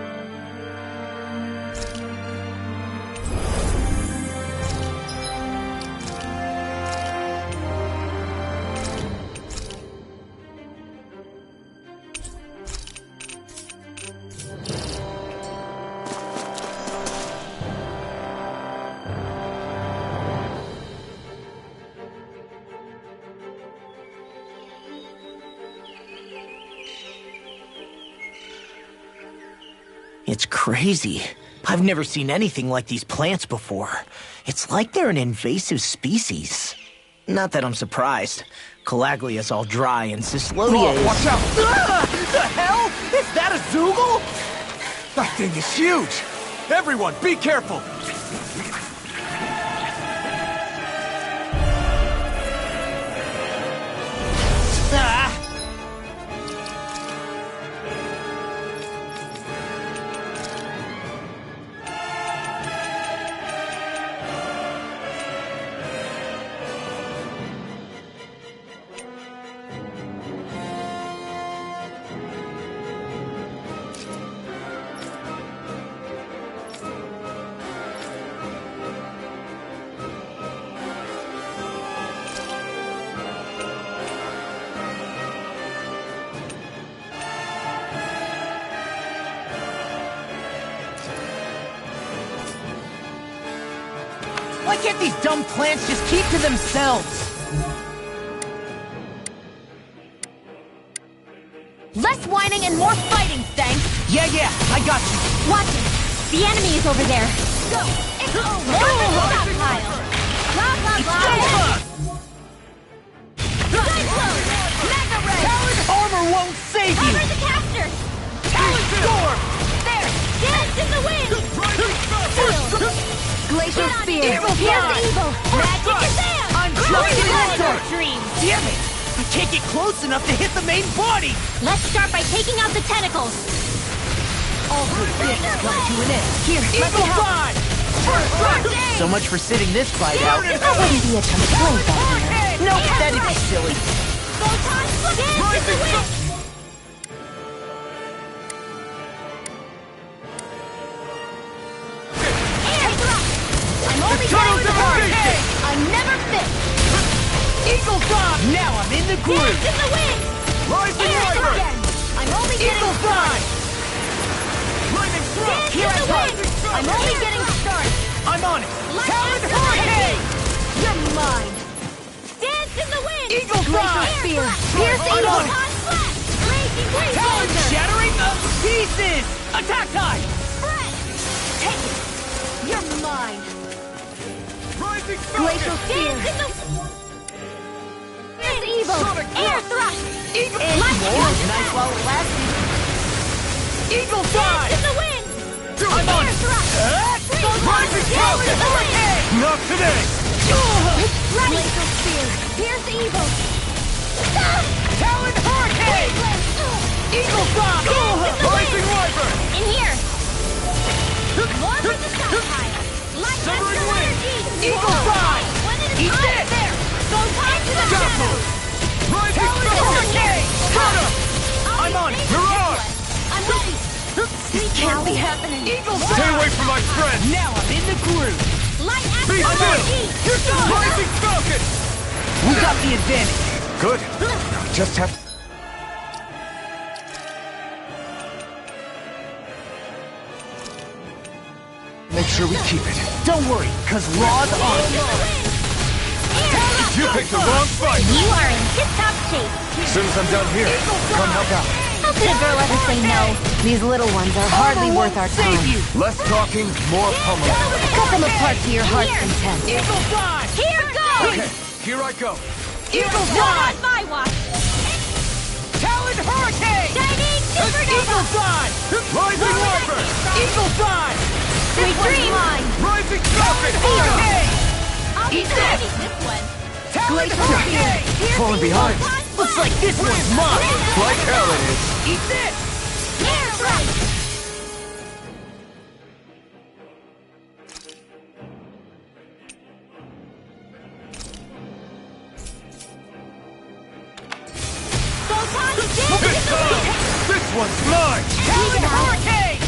It's crazy. I've never seen anything like these plants before. It's like they're an invasive species. Not that I'm surprised. Calaglia's all dry and Cyslodia is... Watch out! Ah! The hell? Is that a Zoogle? That thing is huge! Everyone, be careful! Ah! Why can't these dumb plants just keep to themselves? Less whining and more fighting, thanks! Yeah, I got you. Watch it! The enemy is over there! Go! It's over! More than stockpile! Blah, blah, blah! Cyclone! Mega Ray! Talon armor won't save you! Cover the caster! Talon storm! There! Dance in the wind! Glacial Spear! Evil Here's God! the evil! Magic Kazam! I'm just in Blizzard the Dreams! Damn it! I can't get close enough to hit the main body! Let's start by taking out the tentacles! All good things come to an end. Here, let me Evil help! God! So much for sitting this fight out. That wouldn't be a complaint, Nope, that'd be silly. Photon Dance in the wind! I'm only down with the hurricane! I'm never fit! Eagle God! Now I'm in the groove! Dance in the wind! Rising Air River! again! I'm only getting Eagle God! Lightning Dance Here in I the come! wind! I'm only getting started! I'm on it! Light Talon after Hurricane! You're mine! Dance in the wind! Eagle Glacial God! Spear! Pierce I'm Eagle! on it! Hot Flash! Blazing Blade Talon Laser! shattering the pieces! Attack time! Fred! Take it! You're mine! Rising Glacial Spear! Here's evil! Air thrust! Eagle Light More nice while it lasted. Eagle God! in the wind! I'm on it! Rising Dance in the wind! Not today! Glacial Spear! Here's evil! Talon Hurricane! Eagle God! Rising River! In here! More for the stockpile! Light Severing extra wind! energy! Eagle God! One at a Eat time! this! There! Photon to the shadows! Rising Talon Hurricane! Stunner! I'm on it! Mirage! I'm ready! This can't be happening! Eagle Stay God! away from my friend! Now I'm in the groove! Light Be after still! energy! You're done! Rising Falcon! We got the advantage! Good. Now we just have... Make sure we keep it. Don't worry, cause Raw's on it! You picked the wrong fight! You are in tip-top shape! As soon as I'm done here, come help out. How could a girl ever say no? These little ones are hardly worth our time. Save you! Less talking, more pummeling. Cut them apart to your heart's content. Eagle God! Here goes! Okay, here I go. Eagle Not God! on my watch! Talon Hurricane! Shining Eagle Supernova! God! Rising River! Eagle God! Sweet dreams! Rising Falcon! Hurricane! I'll be Eat ready this! this one! Talon Hurricane! Falling behind. Looks like this one's mine! Like hell it is. Eat this! Air right! Photon dance in the wind! This one's mine! Talon Hurricane!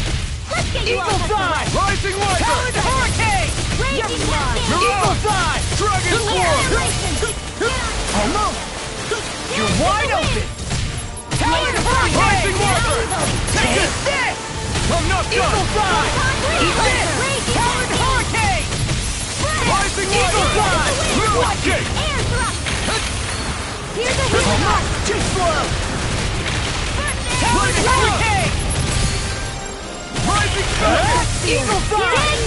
Let's get you Eagle Side! Rising Wiper! Talon Hurricane! Raging Tempest! Eagle Side! Dragon Form! Almost! You're wide open! Talon Hurricane! Rising Wiper! Take this! I'm not done! Eagle Side! Eat this! Talon Hurricane! Rising Eagle Side! Watch it! Air thrust! Here's a hit! Too slow! Talon Hurricane! Rising Side! Eagle Side!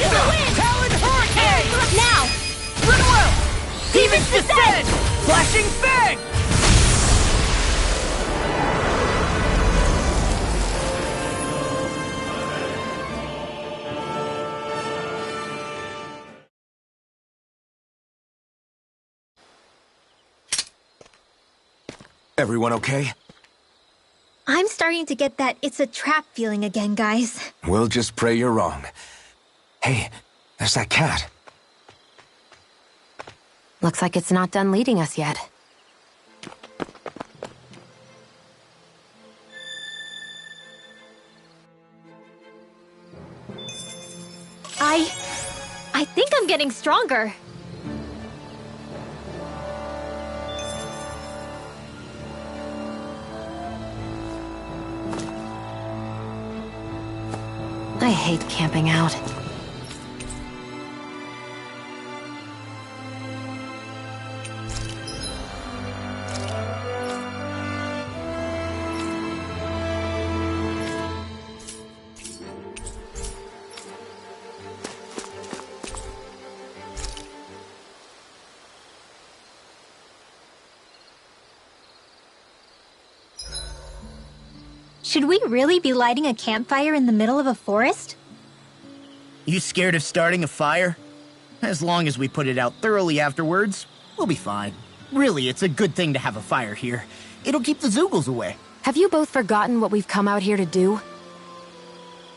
Talon Hurricane! Now! Run well! Demon's Descent! Flashing Fang! Everyone okay? I'm starting to get that it's a trap feeling again, guys. We'll just pray you're wrong. Hey, there's that cat. Looks like it's not done leading us yet. I think I'm getting stronger. I hate camping out. Should we really be lighting a campfire in the middle of a forest? You scared of starting a fire? As long as we put it out thoroughly afterwards, we'll be fine. Really, it's a good thing to have a fire here. It'll keep the Zoogles away. Have you both forgotten what we've come out here to do?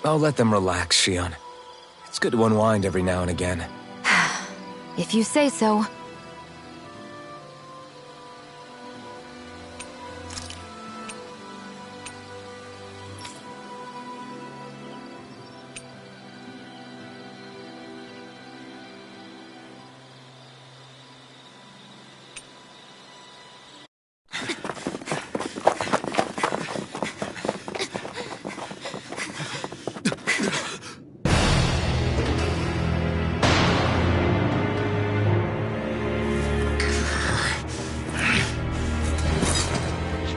I'll let them relax, Shion. It's good to unwind every now and again. If you say so.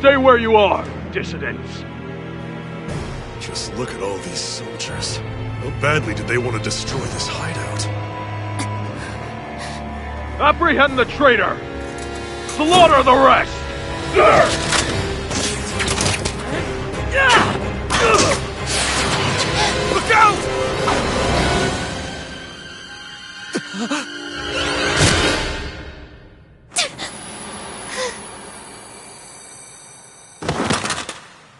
Stay where you are, dissidents. Just look at all these soldiers. How badly did they want to destroy this hideout? Apprehend the traitor! Slaughter the rest! Look out!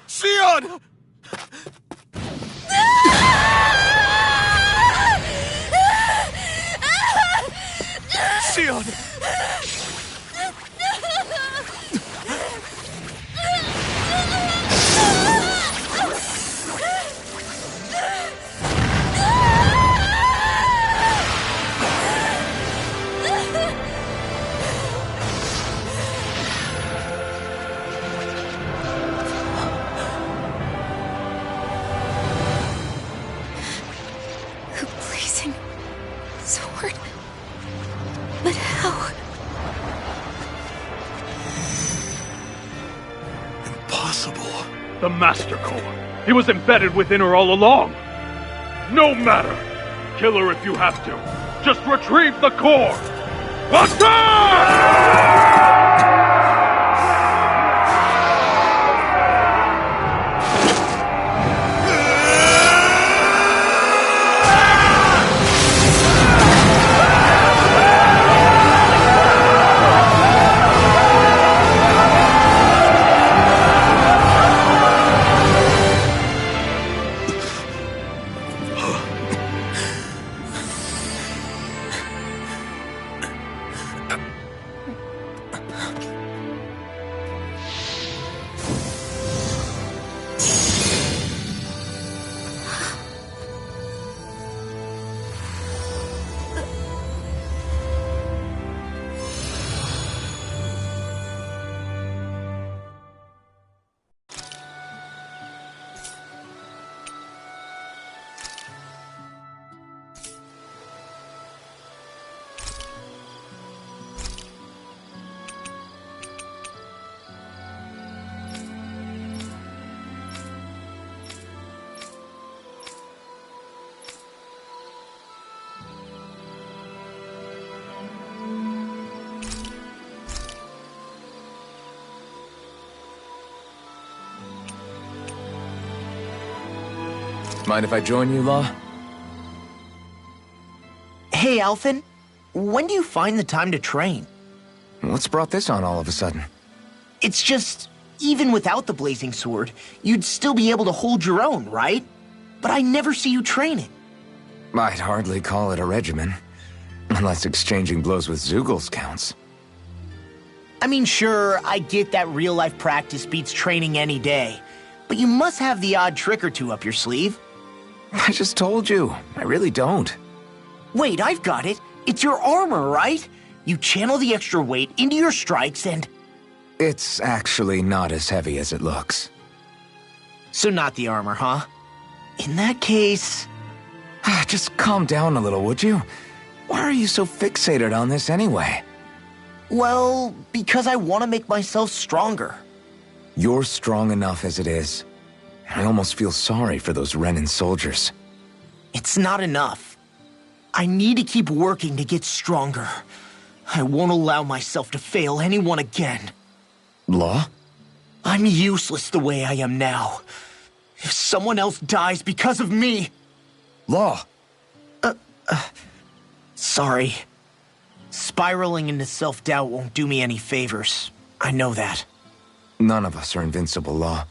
Shion! Shion! The blazing sword. But how? Impossible. The Master Core. He was embedded within her all along. No matter. Kill her if you have to. Just retrieve the core. Attack! Mind if I join you, Law? Hey, Alphen. When do you find the time to train? What's brought this on all of a sudden? It's just, even without the blazing sword, you'd still be able to hold your own, right? But I never see you training. I'd hardly call it a regimen. Unless exchanging blows with Zeugles counts. I mean, sure, I get that real-life practice beats training any day. But you must have the odd trick or two up your sleeve. I just told you, I really don't. Wait, I've got it. It's your armor, right? You channel the extra weight into your strikes and... It's actually not as heavy as it looks. So not the armor, huh? In that case... Just calm down a little, would you? Why are you so fixated on this anyway? Well, because I want to make myself stronger. You're strong enough as it is. I almost feel sorry for those Renin soldiers. It's not enough. I need to keep working to get stronger. I won't allow myself to fail anyone again. Law? I'm useless the way I am now. If someone else dies because of me... Law! Sorry. Spiraling into self-doubt won't do me any favors. I know that. None of us are invincible, Law.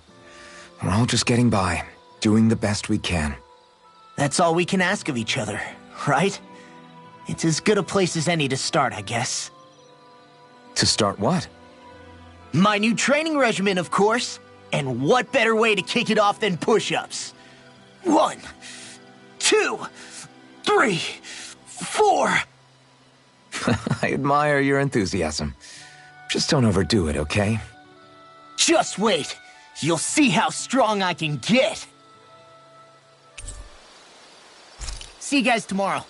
We're all just getting by, doing the best we can. That's all we can ask of each other, right? It's as good a place as any to start, I guess. To start what? My new training regimen, of course. And what better way to kick it off than push-ups? 1, 2, 3, 4... I admire your enthusiasm. Just don't overdo it, okay? Just wait. You'll see how strong I can get. See you guys tomorrow.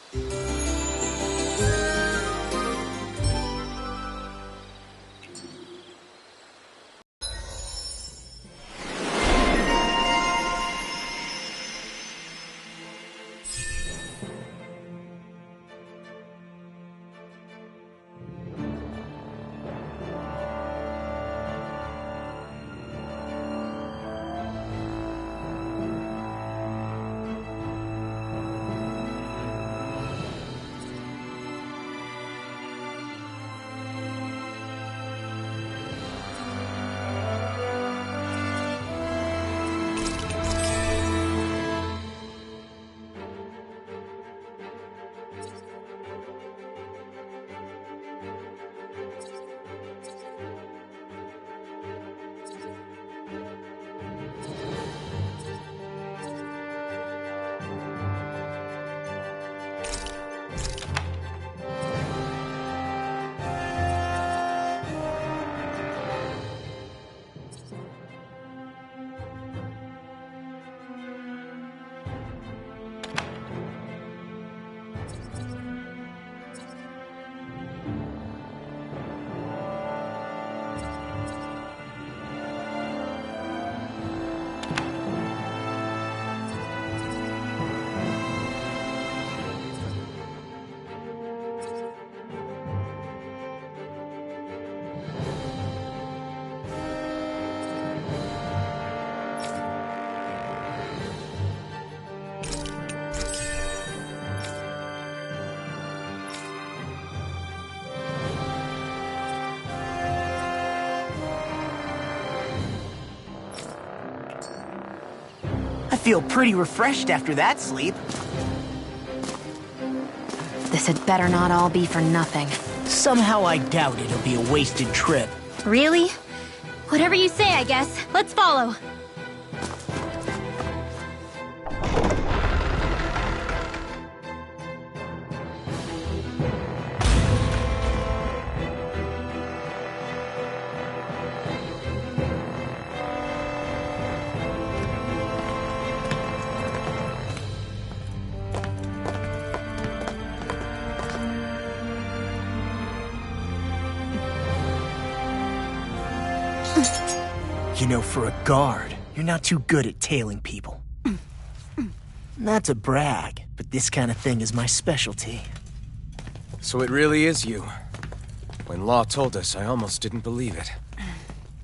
I feel pretty refreshed after that sleep. This had better not all be for nothing. Somehow I doubt it'll be a wasted trip. Really? Whatever you say, I guess. Let's follow. You know, for a guard, you're not too good at tailing people. Not to brag, but this kind of thing is my specialty. So it really is you. When Law told us, I almost didn't believe it.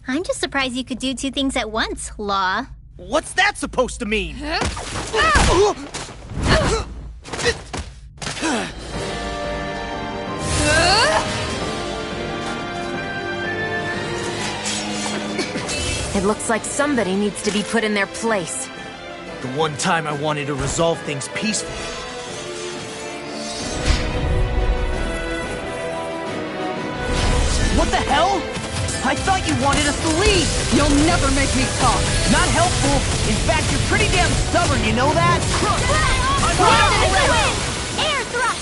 I'm just surprised you could do two things at once, Law. What's that supposed to mean? Ah! It looks like somebody needs to be put in their place. The one time I wanted to resolve things peacefully. What the hell? I thought you wanted us to leave! You'll never make me talk! Not helpful. In fact, you're pretty damn stubborn, you know that? Air thrust!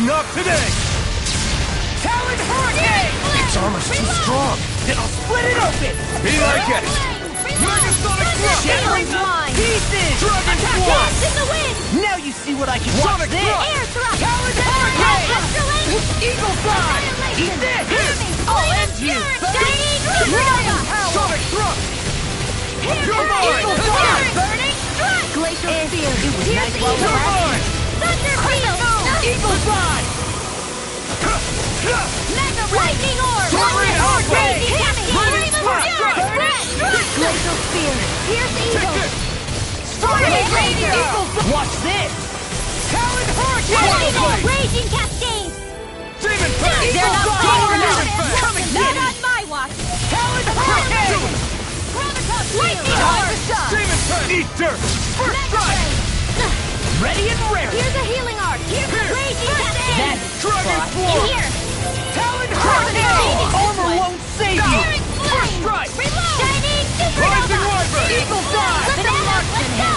Not today! Talon Hurricane! Its armor's too strong! Then I'll split it open! Be like it! Megasonic Thrust! Shattering pieces! Dragon Swarm! Dance in the wind! Now you see what I can Sonic watch this! Thrust! Air thrust! Talon Hurricane! Pestilence! Eagle Fly! Eat this! I'll end you! Shining Royal Power! Sonic Thrust! You're mine! Eagle Fly! Burning strike! Glacial Spear! It was nice while it You're lasted. mine! Thunder field! Eagle Fly! Mega lightning orb! Sovereign Alpha! Raging Lightning Strike! Glacial spear! Pierce eagle! Storming ranger! Watch this! Talon Hurricane! Lightning orb! Raging cascade! Demon Fang! They're not fighting Demon enough! Fang! Come and Not get on it! my watch! Talon Hurricane! Lightning orb! Demon Fang! Eat dirt! First strike! Ready and ready! Here's a healing arc! Here's a raging cascade! That's Dragon fun. Swarm! In here! Talon Hurricane! Armor won't save you! Searing flame! Strike! Reload! Shining Rising supernova! Wyvern! Eagle Fly! Banana, let's go!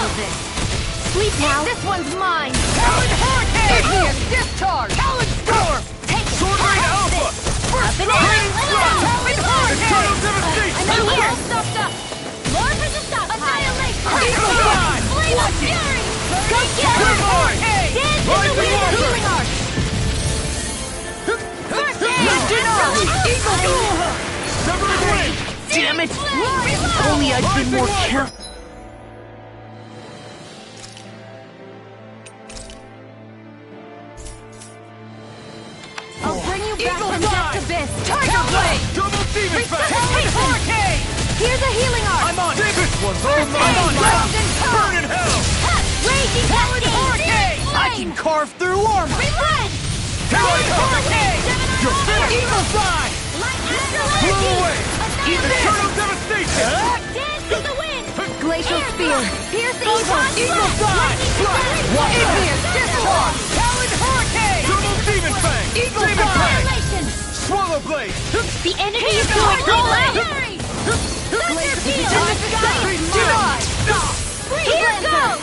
Sleep now! This one's mine! Talon Hurricane! Igneous discharge! Talon Storm! Take it! Sword Rain Alpha! A banana, let's go! Talon Hurricane! Eternal Devastation! I'm here! Stuffed up! Lord for the stuff! Annihilation! Eagle Fly! Flame of Watch it! fury! Go Talon get it! Hurricane! Dance in the Rising wind! Wyvern! Healing arc! First aid! Eagle Fly! Severing Wind! Damn it! Reload! Only I'd been more Rising careful. I'll bring you back Eagle from Fly! death's abyss! Tiger Blade! Double Demon Fang! Talon Hurricane! Here's a healing arc! I'm on it! This one's all I'm mine! on it! Burn in hell! Raging Talon cascade! Hurricane! I can carve through armor! Reload! Talon Hurricane! You're finished! Eagle Fly! Blow away! Eat this! Eternal Devastation! Dance in the wind! Glacial spear! Pierce eagle! Eagle Fly! Watch it! Igneous discharge! Talon Hurricane! Double Demon Fang! Eagle Demon Fly! Fang! Annihilation! Swallow Blade! The enemy is going all out! Thunder field! Denied! Here goes!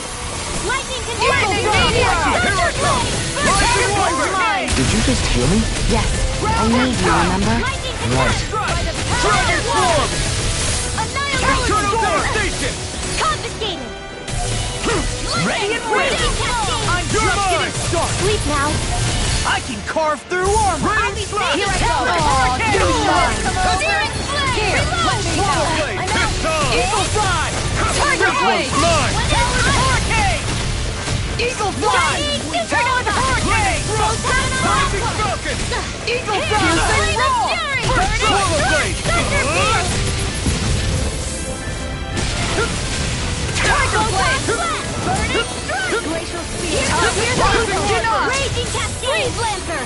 Lightning Lightning control! meteor! Thunder flame! Rising Wyvern! Did you just heal me? Yes, I need you, remember? Lightning Right. control! By the power Dragon of Swarm! Annihilation! Eternal Devastation! Confiscated! Ready and ready! Raging cascade! I'm just getting started! Sleep now! I can carve through armor! Raining Slash! Here I go! Talon Oh, Hurricane! do mine! Searing flame! Here, let me Swallow know! Blade! I'm This out. time! Eagle Fly! Tiger This Blade! one's mine! Talon Hurricane! Eagle Fly! Shining Talon Hurricane! Rising Falcon! Eagle Flame Fly! of fury! Burning Swallow strike! Blade! Thunder field! Tiger Blade! Burning strike! Glacial spear! Here's a Rising healing Wyvern! arc! Raging cascade! Lancer!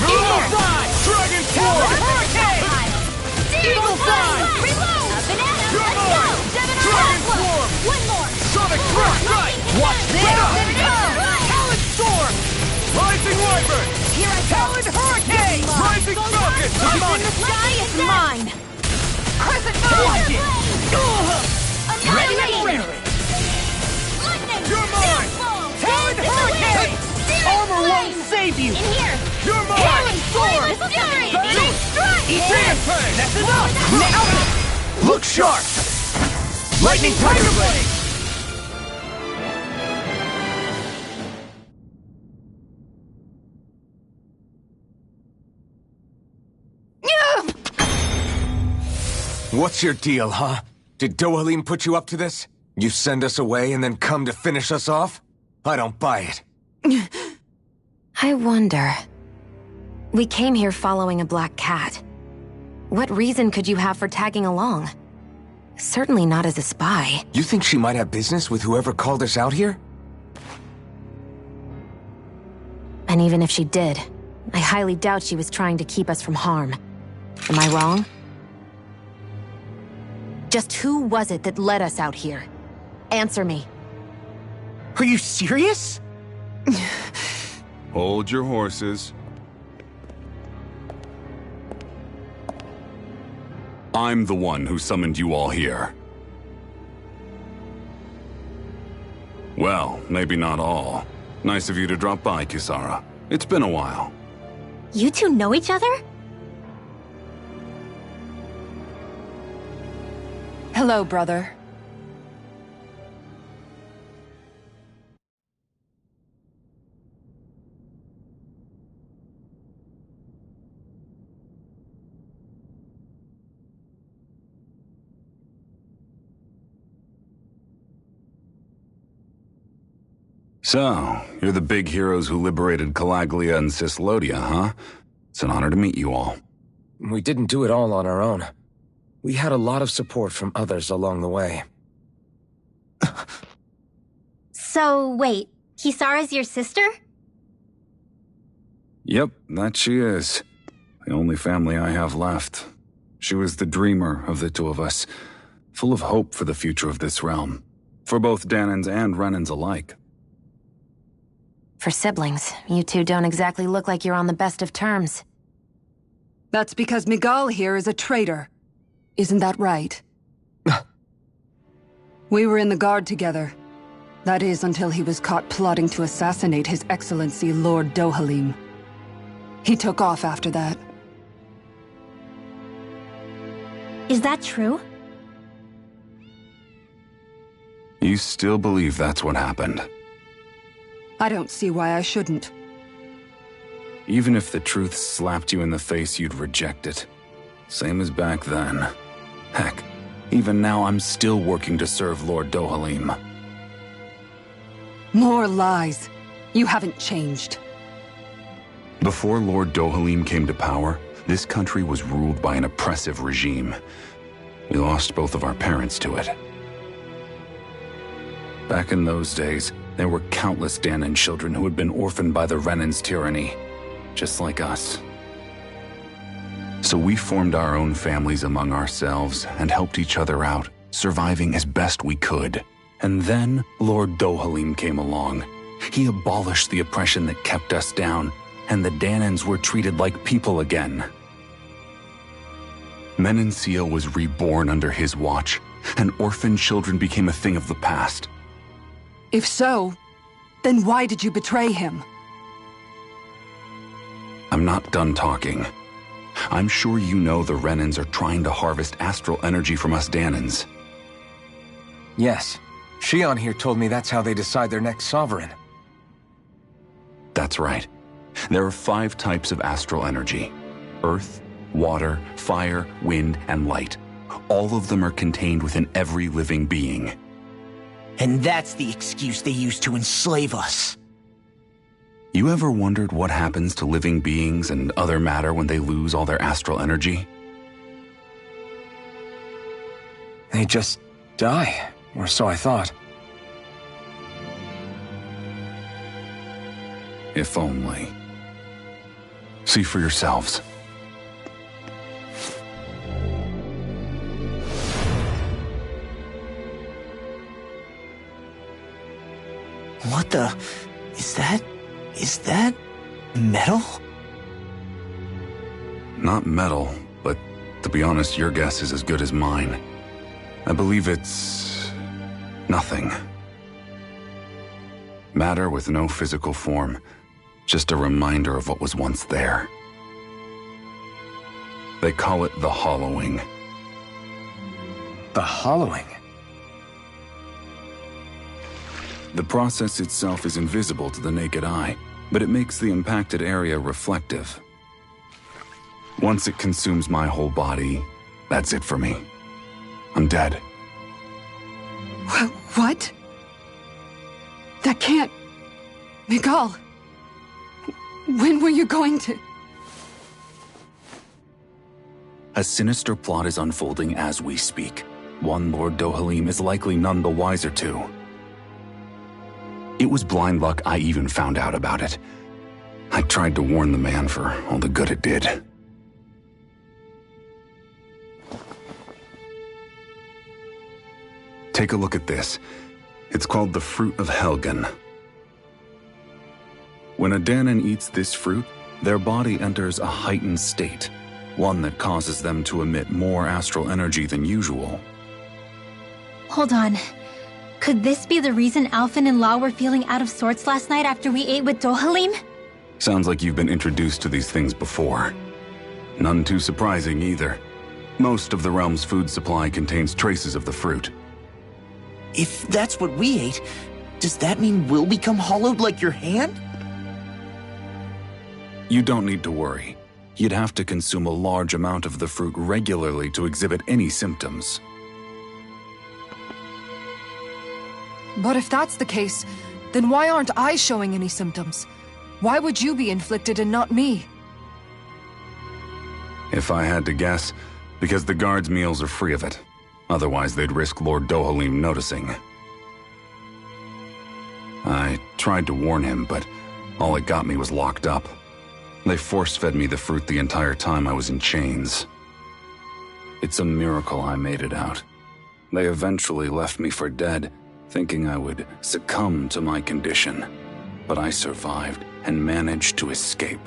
Eagle Fly! Dragon Talon Swarm! Hurricane! Eagle Fly! Reload! A banana! You're Let's mine! go! Gemini Dragon Aqua! Swarm! One more! Sonic Thrust! Watch this! Talon Storm! Rising Wyvern! Here I go! Talon Hurricane! Rising Falcon! I'm on In the it! sky is mine! Crescent Watch it! Ready and Annihilation! ready! Lightning! You're mine! Talon Hurricane! Armor won't save you! In here! You're mine! Talon Flame of fury! Burning strike! Demon Fang! That's enough! Now! Look sharp! Lightning Tiger Blade! What's your deal, huh? Did Dohalim put you up to this? You send us away and then come to finish us off? I don't buy it. I wonder. We came here following a black cat. What reason could you have for tagging along? Certainly not as a spy. You think she might have business with whoever called us out here? And even if she did, I highly doubt she was trying to keep us from harm. Am I wrong? Just who was it that led us out here? Answer me. Are you serious? Hold your horses. I'm the one who summoned you all here. Well, maybe not all. Nice of you to drop by, Kisara. It's been a while. You two know each other? Hello, brother. So, you're the big heroes who liberated Calaglia and Cislodia, huh? It's an honor to meet you all. We didn't do it all on our own. We had a lot of support from others along the way. So, wait, Kisara's your sister? Yep, that she is. The only family I have left. She was the dreamer of the two of us, full of hope for the future of this realm, for both Danans and Renans alike. For siblings, you two don't exactly look like you're on the best of terms. That's because Miguel here is a traitor. Isn't that right? We were in the Guard together. That is, until he was caught plotting to assassinate His Excellency Lord Dohalim. He took off after that. Is that true? You still believe that's what happened? I don't see why I shouldn't. Even if the truth slapped you in the face, you'd reject it. Same as back then. Heck, even now I'm still working to serve Lord Dohalim. More lies. You haven't changed. Before Lord Dohalim came to power, this country was ruled by an oppressive regime. We lost both of our parents to it. Back in those days, there were countless Danan children who had been orphaned by the Renan's tyranny, just like us. So we formed our own families among ourselves and helped each other out, surviving as best we could. And then Lord Dohalim came along. He abolished the oppression that kept us down, and the Danans were treated like people again. Menencia was reborn under his watch, and orphaned children became a thing of the past. If so, then why did you betray him? I'm not done talking. I'm sure you know the Renans are trying to harvest astral energy from us Danans. Yes. Shion here told me that's how they decide their next sovereign. That's right. There are 5 types of astral energy. Earth, water, fire, wind, and light. All of them are contained within every living being. And that's the excuse they use to enslave us. You ever wondered what happens to living beings and other matter when they lose all their astral energy? They just die, or so I thought. If only. See for yourselves. What the... Is that metal? Not metal, but to be honest, your guess is as good as mine. I believe it's... nothing. Matter with no physical form, just a reminder of what was once there. They call it the hollowing. The hollowing? The process itself is invisible to the naked eye, but it makes the impacted area reflective. Once it consumes my whole body, that's it for me. I'm dead. What? That can't... Miguel, when were you going to... A sinister plot is unfolding as we speak. One Lord Dohalim is likely none the wiser to. It was blind luck I even found out about it. I tried to warn the man for all the good it did. Take a look at this. It's called the Fruit of Helgen. When a Danon eats this fruit, their body enters a heightened state, one that causes them to emit more astral energy than usual. Hold on. Could this be the reason Alphen and Law were feeling out of sorts last night after we ate with Dohalim? Sounds like you've been introduced to these things before. None too surprising either. Most of the realm's food supply contains traces of the fruit. If that's what we ate, does that mean we'll become hollowed like your hand? You don't need to worry. You'd have to consume a large amount of the fruit regularly to exhibit any symptoms. But if that's the case, then why aren't I showing any symptoms? Why would you be inflicted and not me? If I had to guess, because the guards' meals are free of it. Otherwise, they'd risk Lord Dohalim noticing. I tried to warn him, but all it got me was locked up. They force-fed me the fruit the entire time I was in chains. It's a miracle I made it out. They eventually left me for dead, thinking I would succumb to my condition. But I survived and managed to escape.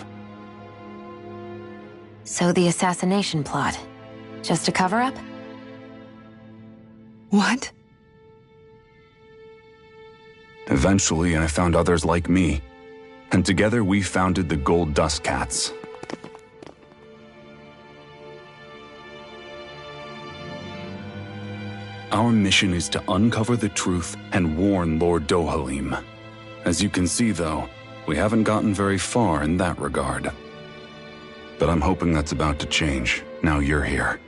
So the assassination plot, just a cover-up? What? Eventually, I found others like me, and together we founded the Gold Dust Cats. Our mission is to uncover the truth and warn Lord Dohalim. As you can see, though, we haven't gotten very far in that regard. But I'm hoping that's about to change, now you're here.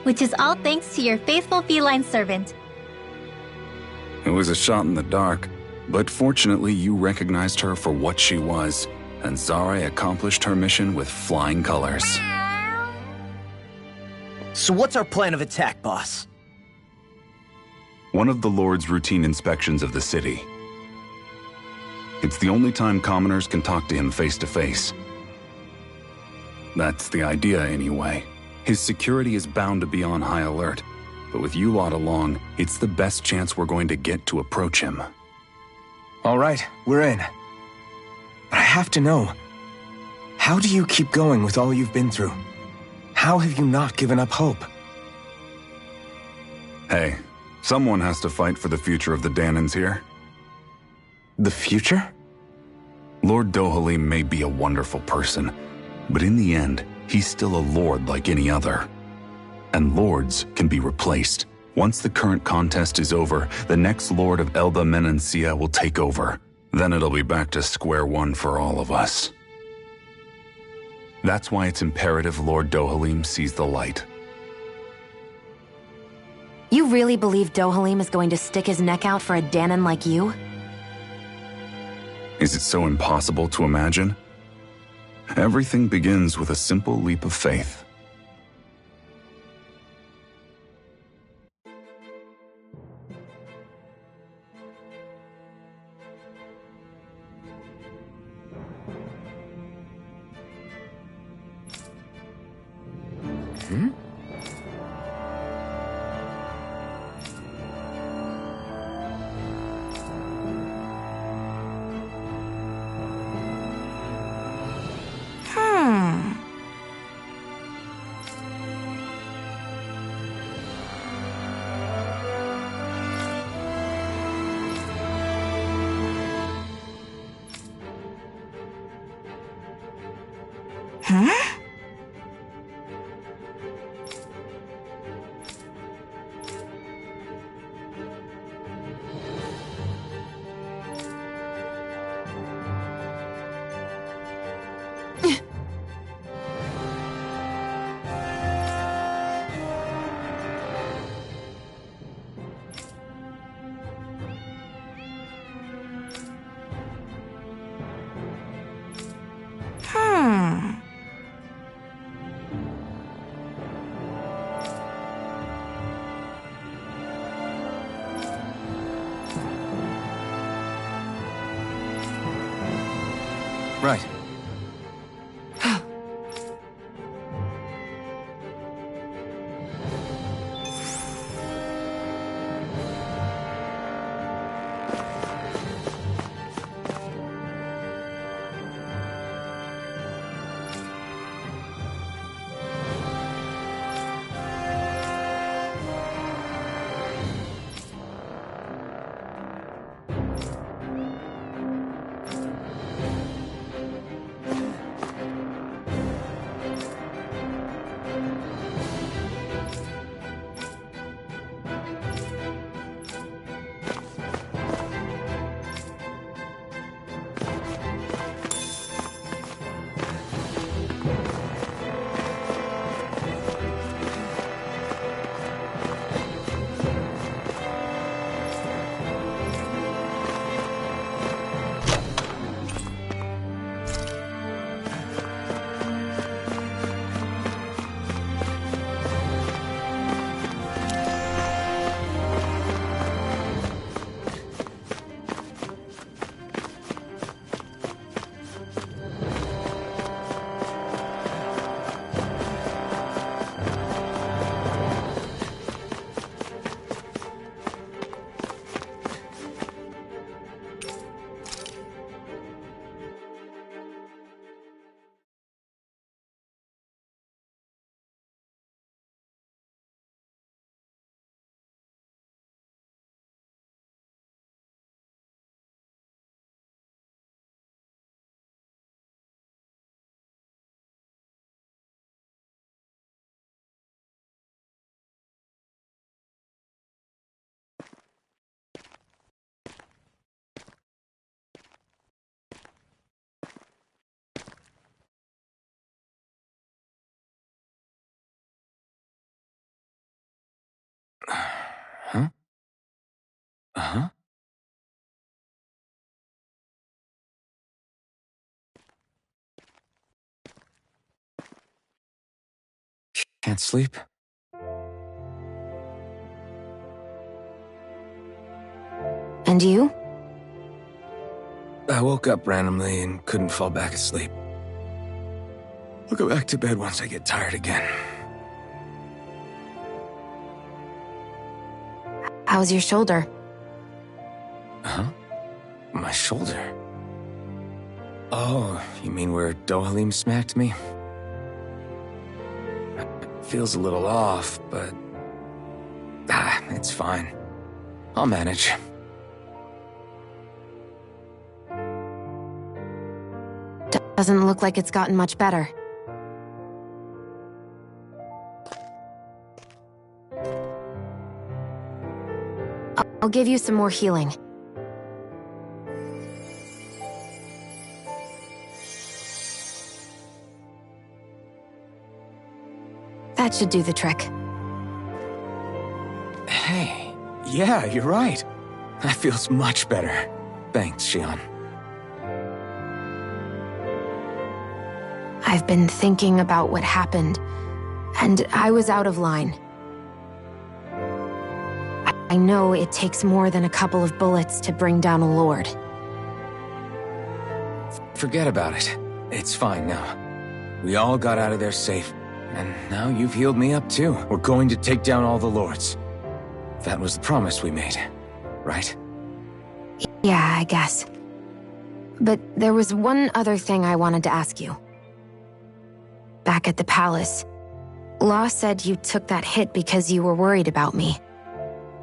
Which is all thanks to your faithful feline servant. It was a shot in the dark, but fortunately you recognized her for what she was, and Zare accomplished her mission with flying colors. So what's our plan of attack, boss? One of the Lord's routine inspections of the city. It's the only time commoners can talk to him face to face. That's the idea, anyway. His security is bound to be on high alert, but with you lot along, it's the best chance we're going to get to approach him. All right, we're in. But I have to know, how do you keep going with all you've been through? How have you not given up hope? Hey, someone has to fight for the future of the Danons here. The future? Lord Dohalim may be a wonderful person, but in the end, he's still a lord like any other. And lords can be replaced. Once the current contest is over, the next lord of Elba Menancia will take over. Then it'll be back to square one for all of us. That's why it's imperative Lord Dohalim sees the light. You really believe Dohalim is going to stick his neck out for a Danon like you? Is it so impossible to imagine? Everything begins with a simple leap of faith. Right. Huh? Uh-huh. Can't sleep? And you? I woke up randomly and couldn't fall back asleep. I'll go back to bed once I get tired again. How's your shoulder? Huh? My shoulder? Oh, you mean where Dohalim smacked me? Feels a little off, but... it's fine. I'll manage. Doesn't look like it's gotten much better. I'll give you some more healing. That should do the trick. Hey, yeah, you're right. That feels much better. Thanks, Shion. I've been thinking about what happened, and I was out of line. I know it takes more than a couple of bullets to bring down a lord. Forget about it. It's fine now. We all got out of there safe, and now you've healed me up too. We're going to take down all the lords. That was the promise we made, right? Yeah, I guess. But there was one other thing I wanted to ask you. Back at the palace, Law said you took that hit because you were worried about me.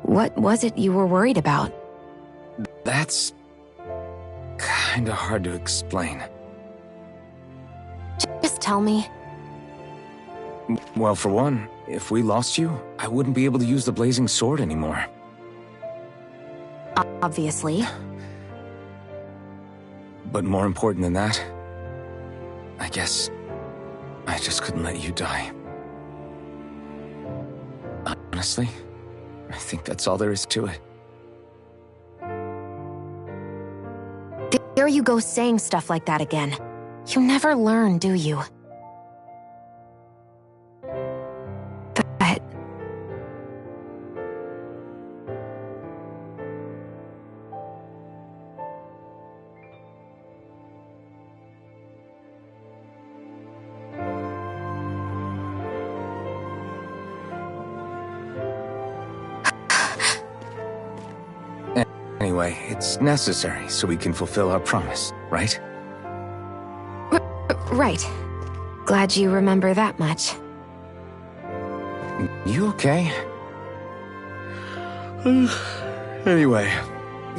What was it you were worried about? That's... kinda hard to explain. Just tell me. Well, for one, if we lost you, I wouldn't be able to use the blazing sword anymore. Obviously. But more important than that, I guess I just couldn't let you die. Honestly, I think that's all there is to it. There you go saying stuff like that again. You never learn, do you? But... Anyway, it's necessary so we can fulfill our promise, right? Right. Glad you remember that much. You okay? Anyway,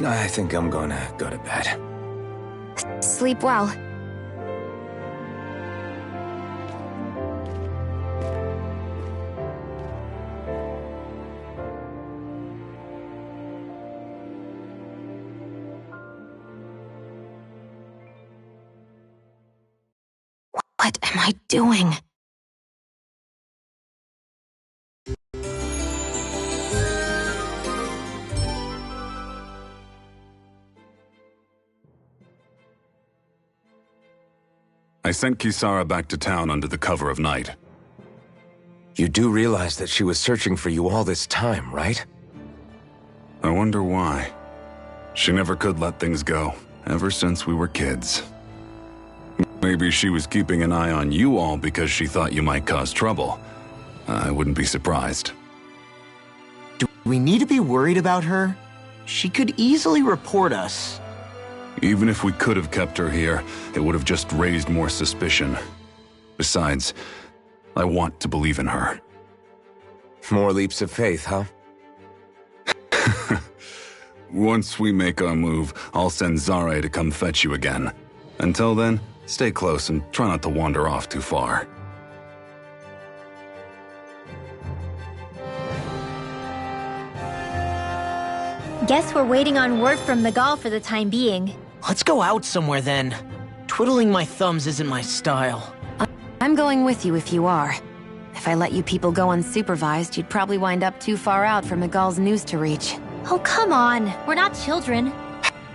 I think I'm gonna go to bed. Sleep well. What am I doing? I sent Kisara back to town under the cover of night. You do realize that she was searching for you all this time, right? I wonder why. She never could let things go, ever since we were kids. Maybe she was keeping an eye on you all because she thought you might cause trouble. I wouldn't be surprised. Do we need to be worried about her? She could easily report us. Even if we could have kept her here, it would have just raised more suspicion. Besides, I want to believe in her. More leaps of faith, huh? Once we make our move, I'll send Zare to come fetch you again. Until then, stay close and try not to wander off too far. Guess we're waiting on word from Miguel for the time being. Let's go out somewhere then. Twiddling my thumbs isn't my style. I'm going with you if you are. If I let you people go unsupervised, you'd probably wind up too far out for Miguel's news to reach. Oh, come on. We're not children.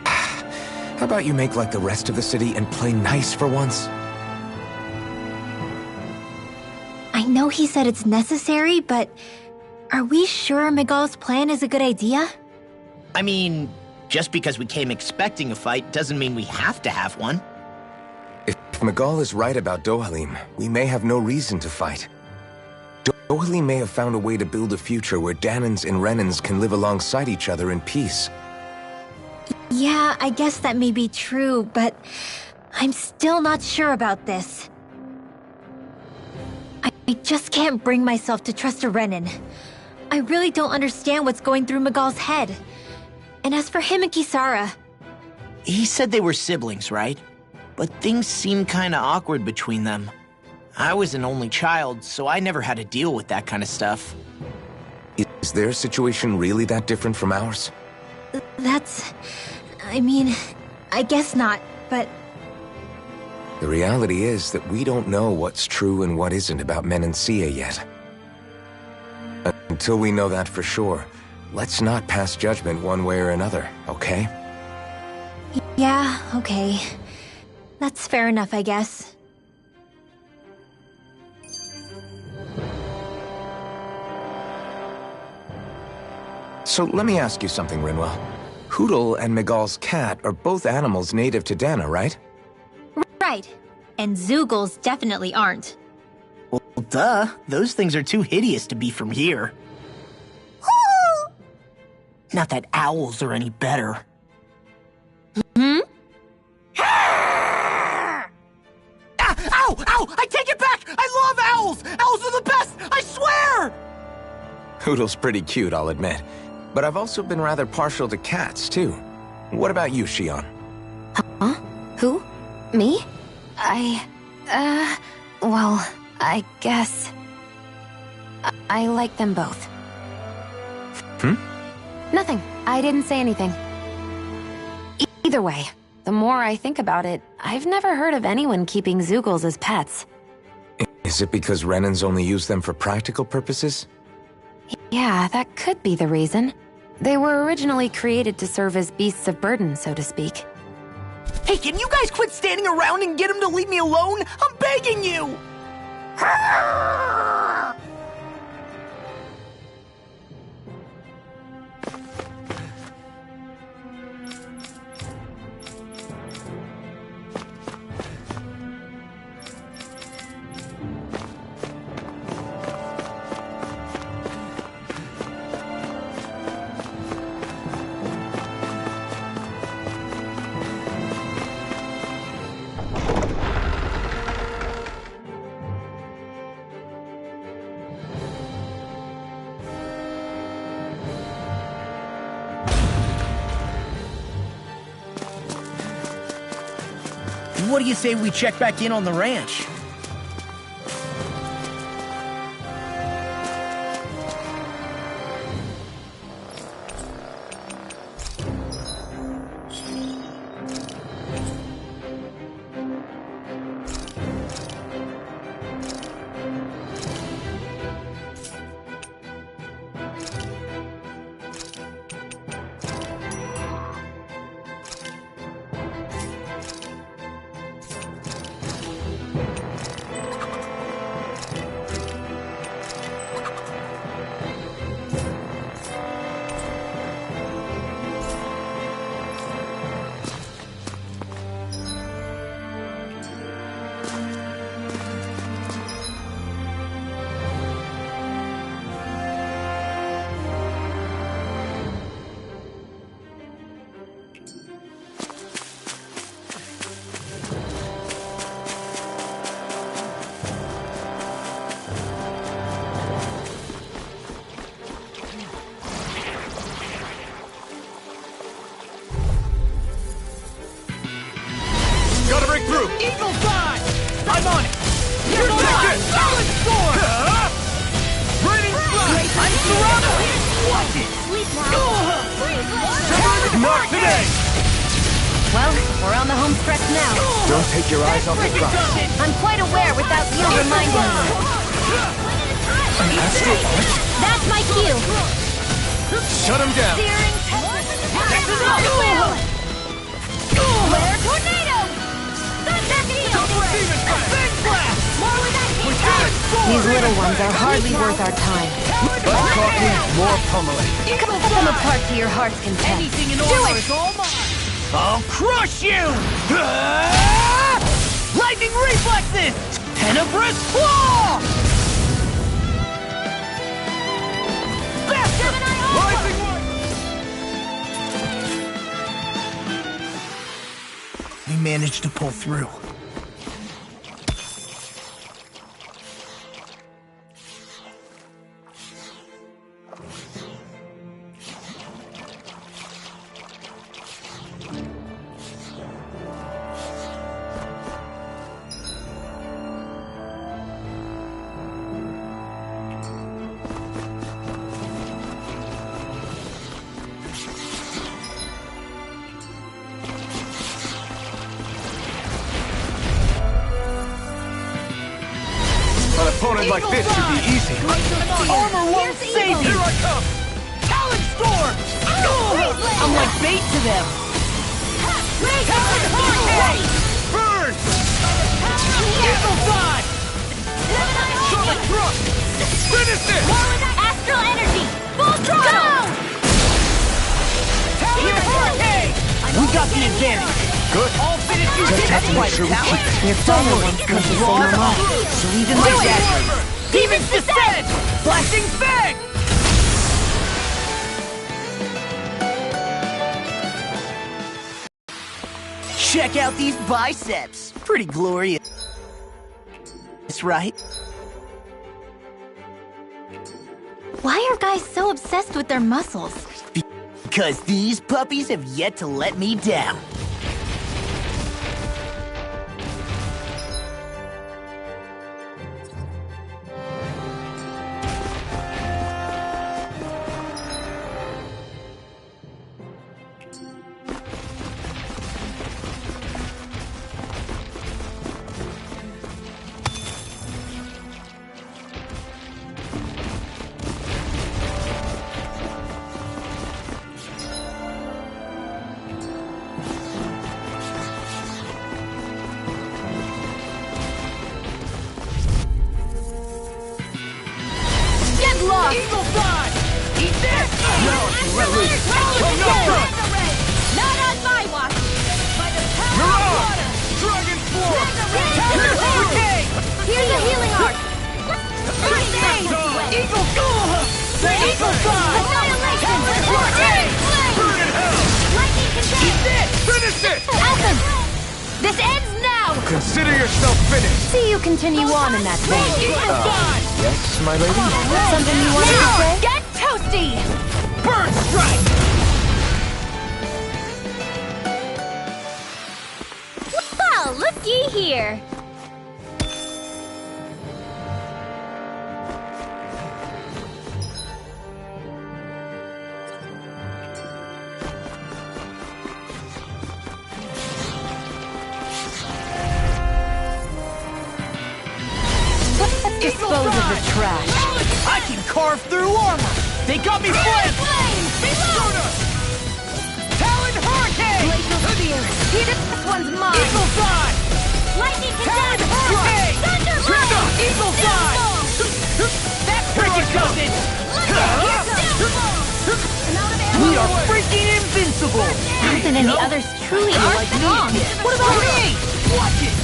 How about you make like the rest of the city and play nice for once? I know he said it's necessary, but are we sure Miguel's plan is a good idea? I mean, just because we came expecting a fight doesn't mean we have to have one. If Miguel is right about Dohalim, we may have no reason to fight. Dohalim may have found a way to build a future where Danans and Renans can live alongside each other in peace. Yeah, I guess that may be true, but I'm still not sure about this. I just can't bring myself to trust a Renan. I really don't understand what's going through Miguel's head. And as for him and Kisara... He said they were siblings, right? But things seem kinda awkward between them. I was an only child, so I never had to deal with that kind of stuff. Is their situation really that different from ours? That's... I mean, I guess not, but... The reality is that we don't know what's true and what isn't about Menancia yet. Until we know that for sure, let's not pass judgment one way or another, okay? Yeah, okay. That's fair enough, I guess. So let me ask you something, Rinwell. Hootle and Miguel's cat are both animals native to Dana, right? Right. And Zoogles definitely aren't. Well, duh. Those things are too hideous to be from here. Not that owls are any better. Hmm? Ow! Ow! I take it back! I love owls! Owls are the best! I swear! Hootle's pretty cute, I'll admit. But I've also been rather partial to cats, too. What about you, Shion? Huh? Who? Me? Well, I guess... I like them both. Hmm? Nothing. I didn't say anything. Either way, the more I think about it, I've never heard of anyone keeping Zoogles as pets. Is it because Renans only use them for practical purposes? Yeah, that could be the reason. They were originally created to serve as beasts of burden, so to speak. Hey, can you guys quit standing around and get him to leave me alone? I'm begging you! what do you say we check back in on the ranch? Gotta break through! Eagle Fly! I'm on it! You're on! Solid score! Raining Fly! I'm surrounded! Watch it! Sleep now. Not today! Well, we're on the home stretch now. Don't take your eyes off the prize. I'm quite aware without you reminding me. An astral arch? That's my cue. Shut him down! Searing Flare tornado! Thunder heal! Big blast! More with that heat! These little ones are hardly worth our time. Less talking, more pummeling. Cut them apart to your heart's content. Anything in Do order it! is all mine! I'll crush you! Lightning reflexes! Tenebrous claw! Rising We managed to pull through. An opponent like this should be easy. Armor won't save you! Here I come! Talon Storm! I'm like bait to them! Talon Hurricane! Burn! Eagle Dive! Sonic Thrust! Finish it! Astral energy! Full throttle! Talon Hurricane! We got the advantage. Good. All finished you Just have to make sure we keep it. Your fellow ones could be raw form up. so even like that. Demons Descent! Flashing Fang! Check out these biceps. Pretty glorious. That's right. Why are guys so obsessed with their muscles? Because these puppies have yet to let me down. Eagle Dive! Eat this! No, release! Not on my watch! By the power You're of on! water! Dragon Floor! Here's Here's a healing art! Eagle Dive! Eagle Dive! Annihilation! Burn in hell! Lightning contained! Eat this! Finish it! Alphen! This ends now! Consider yourself finished! See you continue on in that vein. Eagle Dive! Yes, my lady? Something you wanted to say? Get toasty! Bird Strike! Well, look there. Dispose of the trash. I can carve through armor. They got me flamed. Talon Hurricane. Glacial Spear. This one's mine. Eagle's Eye. Lightning Talon Conduct! Hurricane. Thunderbolt! Eagle's Eye. That freaking does it. We are freaking invincible. Not that any others truly are strong. What about me? Watch it.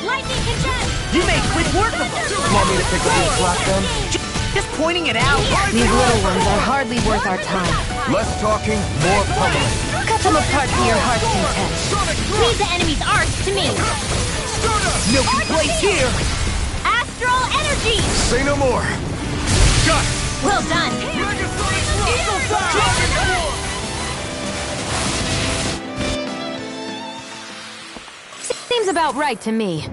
Lightning Conduct! You made quick work of us! Want me to pick up your slack then? Just pointing it out! These little ones are hardly worth our time. Less talking, more pummeling. Cut them apart to your heart's content. Leave the enemy's arch to me! No complaints here! Astral Energy! Say no more. Got it! Well done! Eagle Fire! Seems about right to me.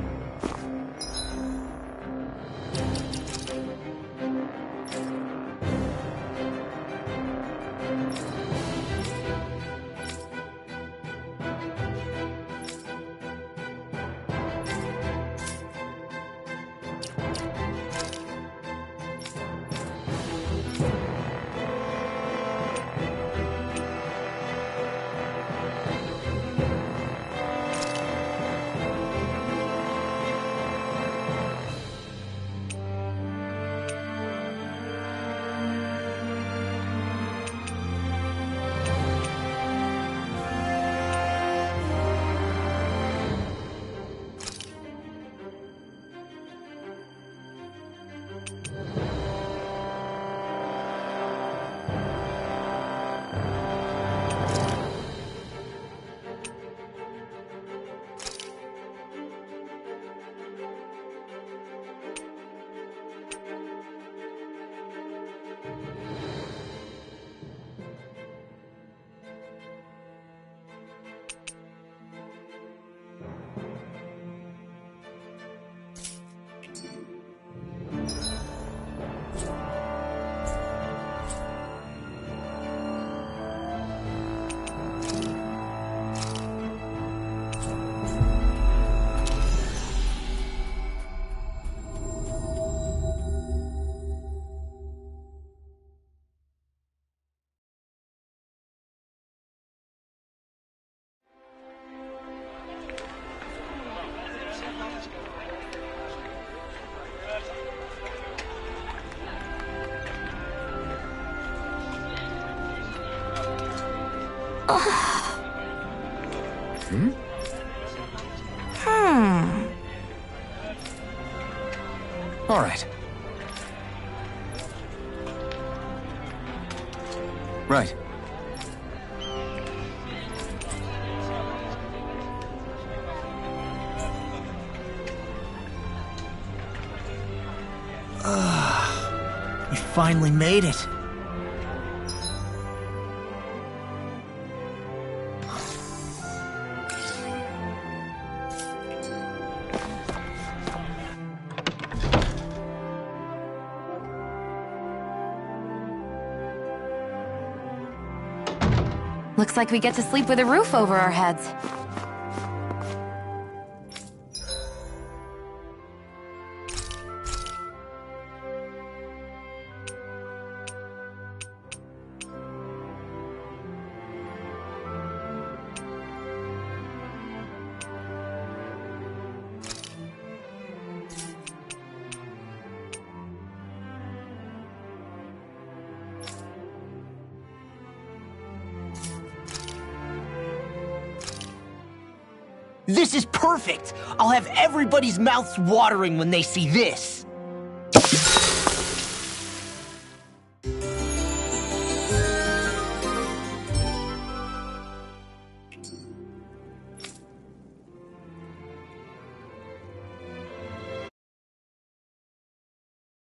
All right. Right. We finally made it. Looks like we get to sleep with a roof over our heads. This is perfect! I'll have everybody's mouths watering when they see this.